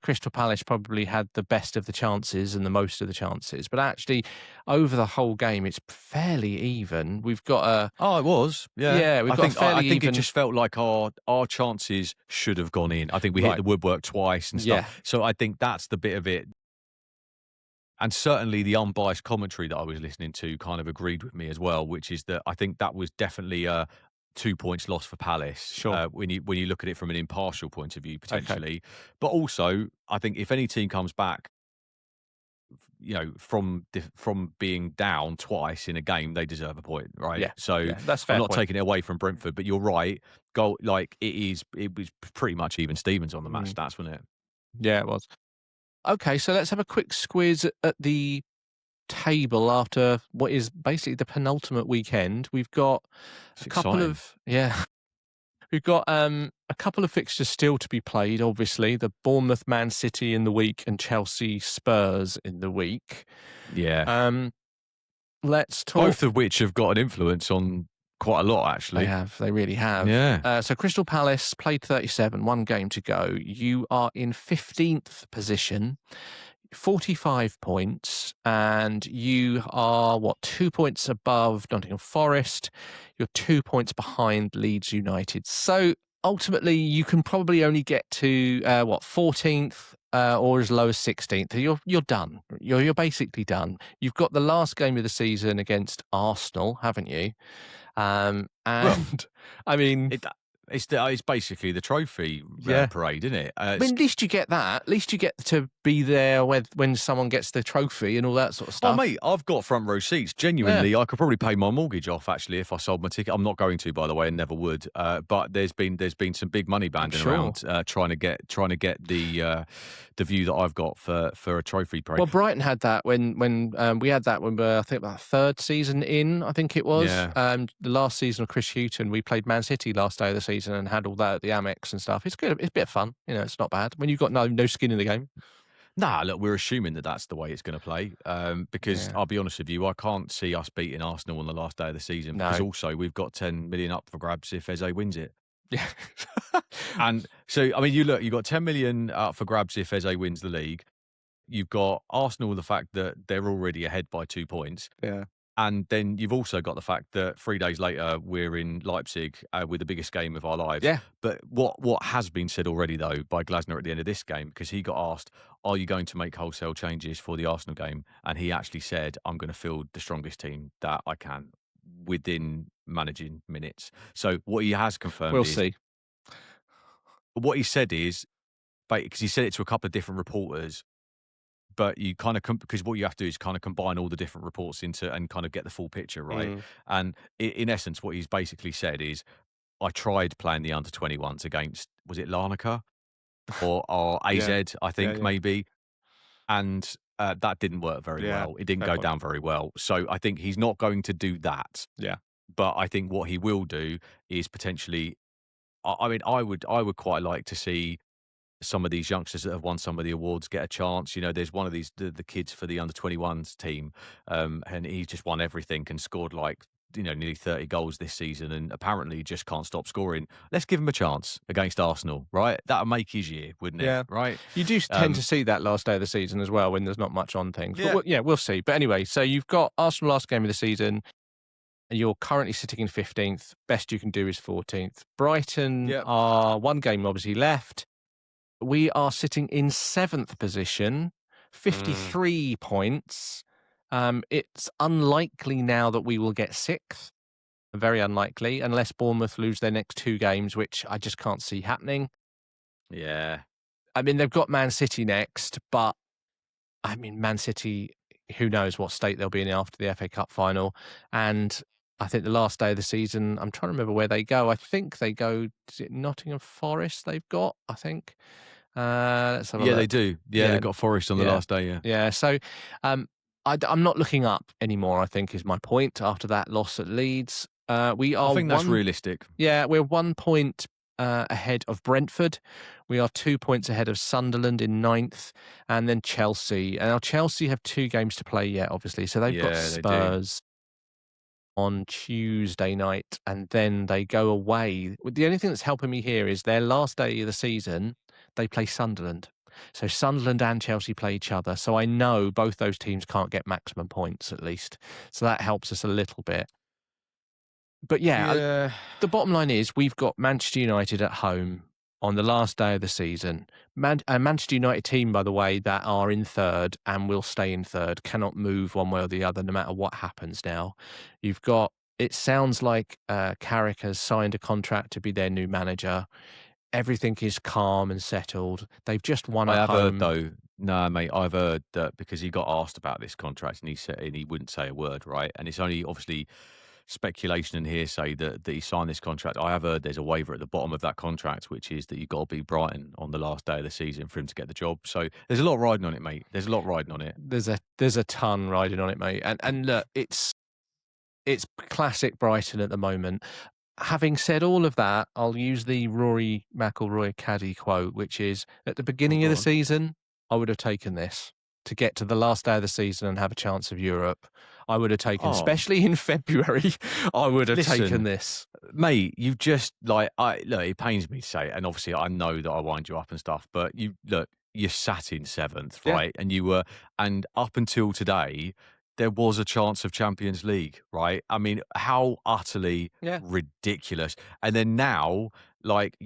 A: Crystal Palace probably had the best of the chances and the most of the chances. But actually, over the whole game, it's fairly even. We've got a...
B: Oh, it was. Yeah.
A: Yeah, we've got fairly
B: I think
A: even...
B: it just felt like our chances should have gone in. I think we hit the woodwork twice and stuff.
A: Yeah.
B: So I think that's the bit of it. And certainly the unbiased commentary that I was listening to kind of agreed with me as well, which is that I think that was definitely 2 points lost for Palace.
A: Sure.
B: When you look at it from an impartial point of view, potentially. But also, I think if any team comes back, from being down twice in a game, they deserve a point, right?
A: Yeah.
B: So
A: that's fair.
B: I'm not taking it away from Brentford, but you're right. It was pretty much even Stevens on the match stats, wasn't it?
A: Yeah, it was. Okay, so let's have a quick squiz at the table after what is basically the penultimate weekend. We've got we've got a couple of fixtures still to be played. Obviously, the Bournemouth Man City in the week and Chelsea Spurs in the week.
B: Yeah.
A: Let's talk.
B: Both of which have got an influence on quite a lot, actually.
A: They really have.
B: Yeah.
A: So Crystal Palace played 37, one game to go. You are in 15th position, 45 points, and you are, 2 points above Nottingham Forest. You're 2 points behind Leeds United. So ultimately, you can probably only get to, 14th, or as low as 16th. You're done. You're basically done. You've got the last game of the season against Arsenal, haven't you? I mean,
B: it's basically the trophy parade, isn't it?
A: I mean, at least you get that. At least you get to be there when someone gets the trophy and all that sort of stuff.
B: Oh, mate, I've got front row seats. Genuinely, I could probably pay my mortgage off actually if I sold my ticket. I'm not going to, by the way, and never would. But there's been some big money banding around trying to get the view that I've got for a trophy parade.
A: Well, Brighton had that when we had that when we were, I think, about third season in. I think it was the last season of Chris Hughton. We played Man City last day of the season and had all that at the Amex and stuff. It's good. It's a bit of fun. It's not bad when you've got no skin in the game.
B: Nah, look, we're assuming that that's the way it's going to play because I'll be honest with you, I can't see us beating Arsenal on the last day of the season because also we've got 10 million up for grabs if Eze wins it.
A: Yeah.
B: And so, I mean, you've got 10 million up for grabs if Eze wins the league. You've got Arsenal, the fact that they're already ahead by 2 points.
A: Yeah.
B: And then you've also got the fact that 3 days later, we're in Leipzig with the biggest game of our lives.
A: Yeah.
B: But what has been said already, though, by Glasner at the end of this game, because he got asked, are you going to make wholesale changes for the Arsenal game? And he actually said, I'm going to field the strongest team that I can. within managing minutes. So what he has confirmed
A: We'll
B: is
A: see.
B: what he said is, because he said it to a couple of different reporters, but you kind of because what you have to do is kind of combine all the different reports into and kind of get the full picture, right? And in essence, what he's basically said is, I tried playing the under 21s against, was it Larnaca or AZ,
A: Yeah.
B: I think
A: Yeah.
B: maybe, and that didn't work very
A: Yeah,
B: well. It didn't
A: fair
B: go
A: point.
B: down very well. So I think he's not going to do that.
A: Yeah.
B: But I think what he will do is potentially, I mean, I would quite like to see some of these youngsters that have won some of the awards get a chance. You know, there's one of these the kids for the under 21s team, and he just won everything and scored like, you know, nearly 30 goals this season, and apparently just can't stop scoring. Let's give him a chance against Arsenal, right? That'll make his year, wouldn't it?
A: Yeah.
B: Right?
A: You do tend to see that last day of the season as well when there's not much on things.
B: Yeah.
A: But we'll see. But anyway, so you've got Arsenal last game of the season. You're currently sitting in 15th. Best you can do is 14th. Brighton are one game obviously left. We are sitting in 7th position, 53 points. It's unlikely now that we will get 6th. Very unlikely, unless Bournemouth lose their next 2 games, which I just can't see happening.
B: Yeah.
A: I mean, they've got Man City next, but I mean, Man City, who knows what state they'll be in after the FA Cup final. And I think the last day of the season, I'm trying to remember where they go. I think they go, is it Nottingham Forest they've got, I think? Let's have a look.
B: They do. Yeah, they've got Forest on the last day, yeah.
A: Yeah, so I'm not looking up anymore, I think, is my point, after that loss at Leeds. I
B: think that's realistic.
A: Yeah, we're 1 point ahead of Brentford. We are 2 points ahead of Sunderland in 9th, and then Chelsea. And now Chelsea have 2 games to play yet, obviously. So they've got Spurs on Tuesday night, and then they go away. The only thing that's helping me here is their last day of the season, they play Sunderland. So Sunderland and Chelsea play each other. So I know both those teams can't get maximum points, at least. So that helps us a little bit. But the bottom line is we've got Manchester United at home on the last day of the season. A Manchester United team, by the way, that are in 3rd and will stay in 3rd, cannot move one way or the other no matter what happens now. You've got, it sounds like Carrick has signed a contract to be their new manager. Everything is calm and settled. They've just won at home.
B: I have heard, though, no, mate, I've heard that because he got asked about this contract and he said, and he wouldn't say a word, right? And it's only obviously speculation and hearsay that he signed this contract. I have heard there's a waiver at the bottom of that contract, which is that you've got to beat Brighton on the last day of the season for him to get the job. So there's a lot riding on it, mate. There's a lot riding on it.
A: There's a ton riding on it, mate. And look, it's classic Brighton at the moment. Having said all of that, I'll use the Rory McIlroy caddy quote, which is, at the beginning of the season, I would have taken this to get to the last day of the season and have a chance of Europe. I would have taken, especially in February, I would have taken this.
B: Mate, you just, look, it pains me to say it, and obviously I know that I wind you up and stuff, but you sat in 7th, right? And you were, and up until today, there was a chance of Champions League, right? I mean, how utterly ridiculous. And then now, like,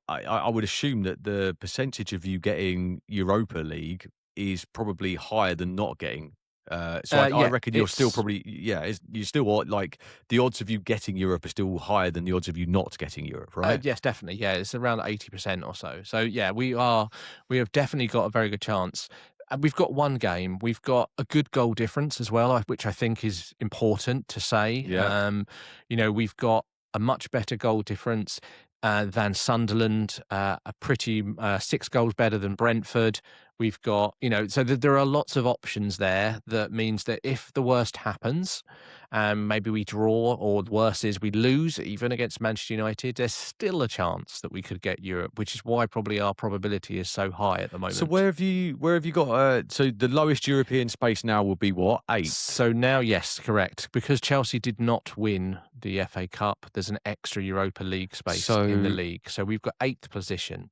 B: I would assume that the percentage of you getting Europa League is probably higher than not getting. I reckon you're still probably, you still, like, the odds of you getting Europe are still higher than the odds of you not getting Europe, right?
A: Yes, definitely. Yeah, it's around 80% or so. So, yeah, we have definitely got a very good chance. And we've got one game. We've got a good goal difference as well, which I think is important to say.
B: Yeah.
A: We've got a much better goal difference than Sunderland, a pretty 6 goals better than Brentford. We've got, so there are lots of options there. That means that if the worst happens, maybe we draw, or the worst is we lose even against Manchester United, there's still a chance that we could get Europe, which is why probably our probability is so high at the moment.
B: So where have you got, so the lowest European space now will be what, 8th?
A: So now, yes, correct. Because Chelsea did not win the FA Cup, there's an extra Europa League space in the league. So we've got 8th position.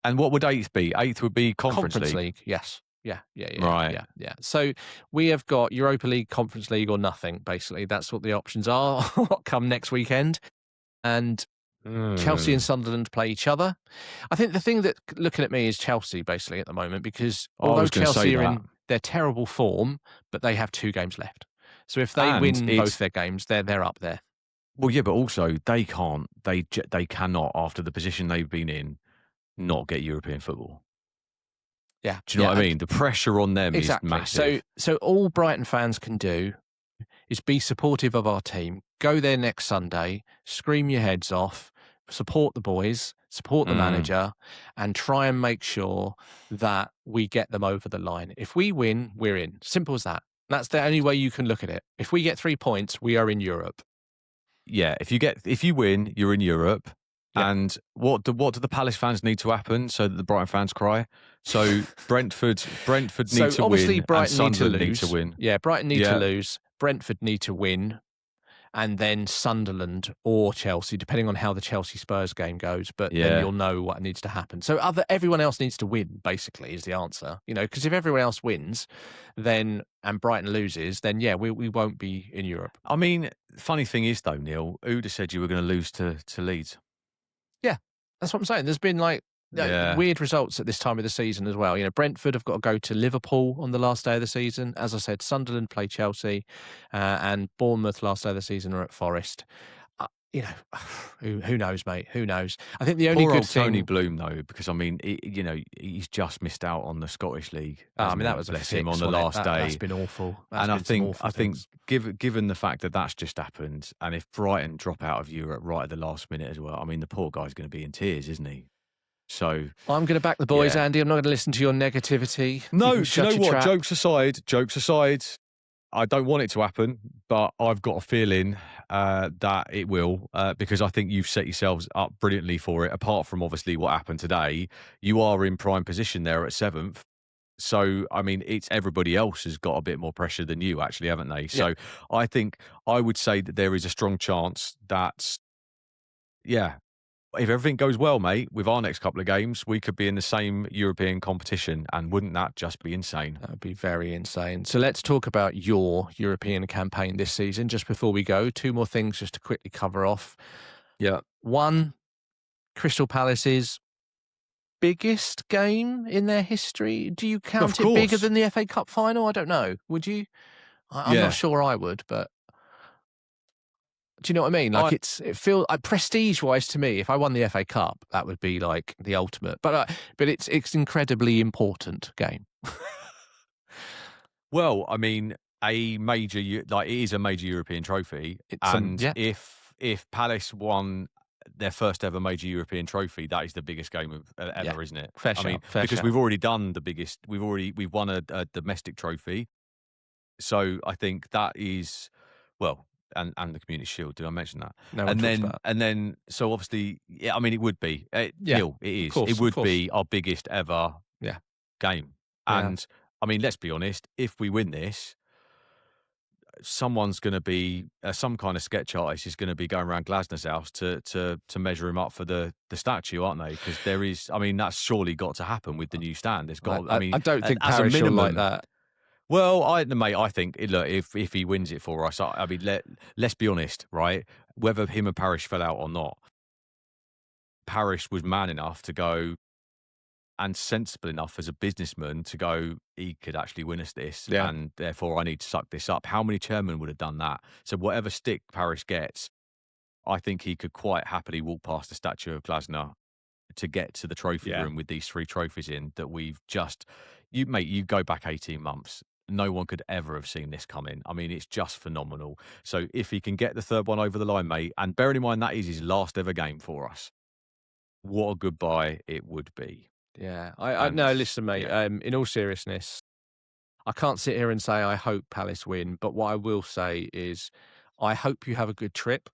B: And what would 8th be? 8th would be Conference
A: League. Yes. Yeah.
B: Right.
A: Yeah. So we have got Europa League, Conference League, or nothing, basically. That's what the options are come next weekend. And Chelsea and Sunderland play each other. I think the thing that, looking at me, is Chelsea, basically, at the moment, because although Chelsea are in their terrible form, but they have 2 games left. So if they
B: And
A: win both
B: it's
A: their games, they're up there.
B: well, yeah, but also they can't. They cannot, after the position they've been in, not get European football.
A: Yeah,
B: Do you know what I mean? The pressure on them is
A: exactly.
B: massive.
A: So all Brighton fans can do is be supportive of our team. Go there next Sunday, scream your heads off, support the boys, support the manager, and try and make sure that we get them over the line. If we win, we're in. Simple as that. That's the only way you can look at it. If we get 3 points, we are in Europe.
B: Yeah, if you win, you're in Europe.
A: Yeah.
B: And what do the Palace fans need to happen so that the Brighton fans cry? So Brentford need to
A: obviously
B: win,
A: Brighton
B: and Sunderland
A: need to
B: win.
A: Yeah, Brighton need to
B: Yeah.
A: lose. Brentford need to win. And then Sunderland or Chelsea, depending on how the Chelsea-Spurs game goes. But then you'll know what needs to happen. So everyone else needs to win, basically, is the answer. Because if everyone else wins, and Brighton loses, then we won't be in Europe.
B: I mean, funny thing is though, Neil, who'd have said you were going to lose to Leeds?
A: Yeah, that's what I'm saying. There's been weird results at this time of the season as well. Brentford have got to go to Liverpool on the last day of the season. As I said, Sunderland play Chelsea, and Bournemouth last day of the season are at Forest. Who knows, mate? Who knows? I think the only
B: Poor
A: good
B: old
A: thing,
B: Tony Bloom though, because I mean, he's just missed out on the Scottish League.
A: that was
B: bless
A: a
B: him
A: fix,
B: on the last day.
A: That's been awful.
B: And I think, given the fact that that's just happened, and if Brighton drop out of Europe right at the last minute as well, I mean, the poor guy's going to be in tears, isn't he? So
A: I'm going to back the boys, Andy. I'm not going to listen to your negativity.
B: No,
A: you
B: do you know what?
A: Trap.
B: Jokes aside, I don't want it to happen, but I've got a feeling that it will, because I think you've set yourselves up brilliantly for it. Apart from obviously what happened today, you are in prime position there at 7th. So, I mean, it's everybody else has got a bit more pressure than you, actually, haven't they? So, I think I would say that there is a strong chance that, if everything goes well, mate, with our next couple of games, we could be in the same European competition. And wouldn't that just be insane?
A: That would be very insane. So let's talk about your European campaign this season. Just before we go, 2 more things just to quickly cover off.
B: Yeah.
A: 1, Crystal Palace's biggest game in their history. Do you count it bigger than the FA Cup final? I don't know. Would you? I'm not sure I would, but do you know what I mean? Like it feels prestige-wise to me. If I won the FA Cup, that would be like the ultimate. But it's incredibly important game.
B: Well, I mean, it is a major European trophy, if Palace won their first ever major European trophy, that is the biggest game of ever, isn't it?
A: Fair shout.
B: Because we've already done the biggest. We've won a domestic trophy, so I think that is and the Community Shield. Did I mention that?
A: No,
B: and then so obviously, I mean, it would be. Neil, it is. It would be our biggest ever game, and I mean, let's be honest. If we win this, someone's going to be some kind of sketch artist is going to be going around Glasner's house to measure him up for the statue, aren't they? Because there is, I mean, that's surely got to happen with the new stand. There's got. I
A: don't think
B: as
A: Parish
B: a minimum,
A: will like that.
B: Well, I think look, if he wins it for us, I mean, let's be honest, right? Whether him and Parish fell out or not, Parish was man enough to go and sensible enough as a businessman to go, he could actually win us this, and therefore I need to suck this up. How many chairmen would have done that? So whatever stick Parish gets, I think he could quite happily walk past the statue of Glasner to get to the trophy room with these 3 trophies in that we've just, you go back 18 months. No one could ever have seen this coming. I mean, it's just phenomenal. So if he can get the 3rd one over the line, mate, and bearing in mind that is his last ever game for us, what a goodbye it would be.
A: Yeah, I no, listen, mate, in all seriousness, I can't sit here and say I hope Palace win, but what I will say is I hope you have a good trip.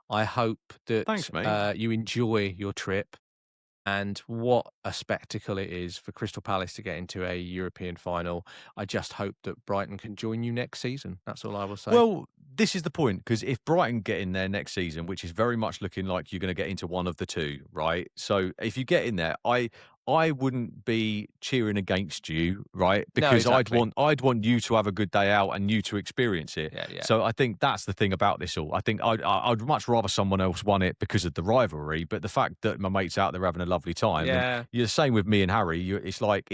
A: I hope that
B: Thanks, mate.
A: You enjoy your trip. And what a spectacle it is for Crystal Palace to get into a European final. I just hope that Brighton can join you next season. That's all I will say.
B: Well, this is the point, because if Brighton get in there next season, which is very much looking like you're going to get into one of the 2, right? So if you get in there, I wouldn't be cheering against you, right? Because
A: no, exactly.
B: I'd want you to have a good day out and you to experience it.
A: Yeah.
B: So I think that's the thing about this all. I think I'd much rather someone else won it because of the rivalry, but the fact that my mate's out there having a lovely time.
A: Yeah.
B: And you're the same with me and Harry. It's like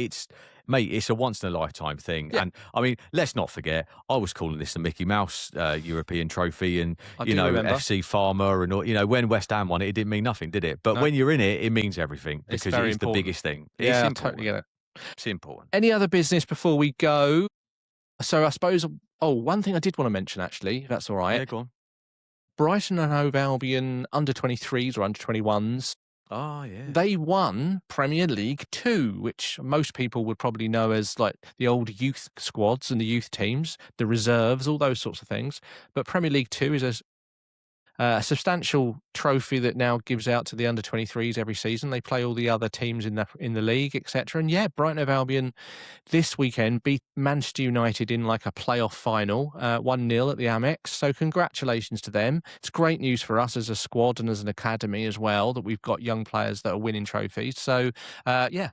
B: Mate, it's a once-in-a-lifetime thing.
A: Yeah.
B: And, I mean, let's not forget, I was calling this the Mickey Mouse European Trophy and,
A: I do remember.
B: FC Farmer and, when West Ham won it, it didn't mean nothing, did it? But when you're in it, it means everything
A: It's
B: because
A: very
B: it's the
A: important.
B: biggest thing.
A: Yeah,
B: It's
A: I
B: important.
A: totally get it.
B: It's important.
A: Any other business before we go? So I suppose, one thing I did want to mention, actually, if that's all right.
B: Yeah, go on.
A: Brighton and Hove Albion under 23s or under 21s.
B: Oh, yeah.
A: They won Premier League 2, which most people would probably know as like the old youth squads and the youth teams, the reserves, all those sorts of things. But Premier League 2 is a substantial trophy that now gives out to the under 23s every season. They play all the other teams in the league, etc. And yeah, Brighton Hove Albion this weekend beat Manchester United in like a playoff final, 1-0 at the Amex. So congratulations to them. It's great news for us as a squad and as an academy as well that we've got young players that are winning trophies. So yeah,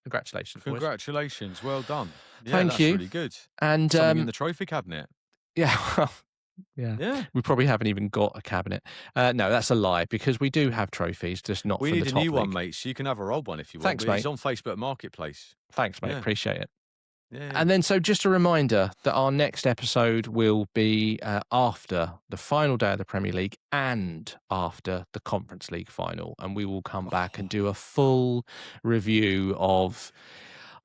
A: congratulations. Boys.
B: Congratulations. Well done. Yeah,
A: Thank
B: that's
A: you.
B: really good.
A: And
B: Something in the trophy cabinet.
A: yeah, well, yeah. We probably haven't even got a cabinet. No, that's a lie because we do have trophies, just not
B: We
A: from
B: need
A: the
B: a
A: top
B: new
A: league.
B: one, mate, so you can have a old one if you want.
A: Thanks, mate.
B: It's on Facebook Marketplace.
A: Thanks, mate.
B: Yeah.
A: Appreciate it.
B: Yeah.
A: And then, so just a reminder that our next episode will be after the final day of the Premier League and after the Conference League final. And we will come back and do a full review of...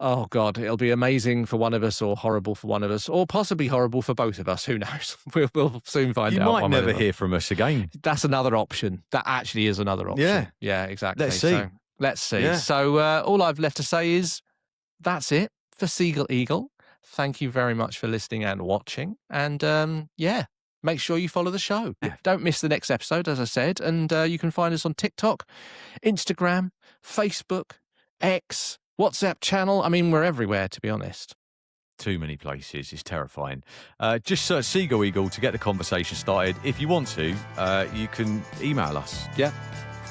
A: Oh, God, it'll be amazing for one of us or horrible for one of us or possibly horrible for both of us. Who knows? We'll soon find out.
B: You might never hear from us again.
A: That's another option. That actually is another option.
B: Yeah.
A: Yeah, exactly.
B: Let's see.
A: So, let's see.
B: Yeah.
A: So all I've left to say is that's it for Seagull Eagle. Thank you very much for listening and watching. And yeah, make sure you follow the show.
B: Yeah.
A: Don't miss the next episode, as I said. And you can find us on TikTok, Instagram, Facebook, X, WhatsApp channel. I mean, we're everywhere, to be honest.
B: Too many places. It's terrifying. Just search Seagull Eagle to get the conversation started. If you want to, you can email us.
A: Yeah.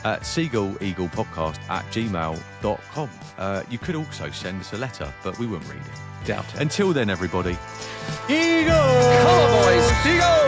B: At seagulleaglepodcast@gmail.com. You could also send us a letter, but we wouldn't read it.
A: Doubt it.
B: Until then, everybody.
A: Eagle! Come on, boys! Eagle!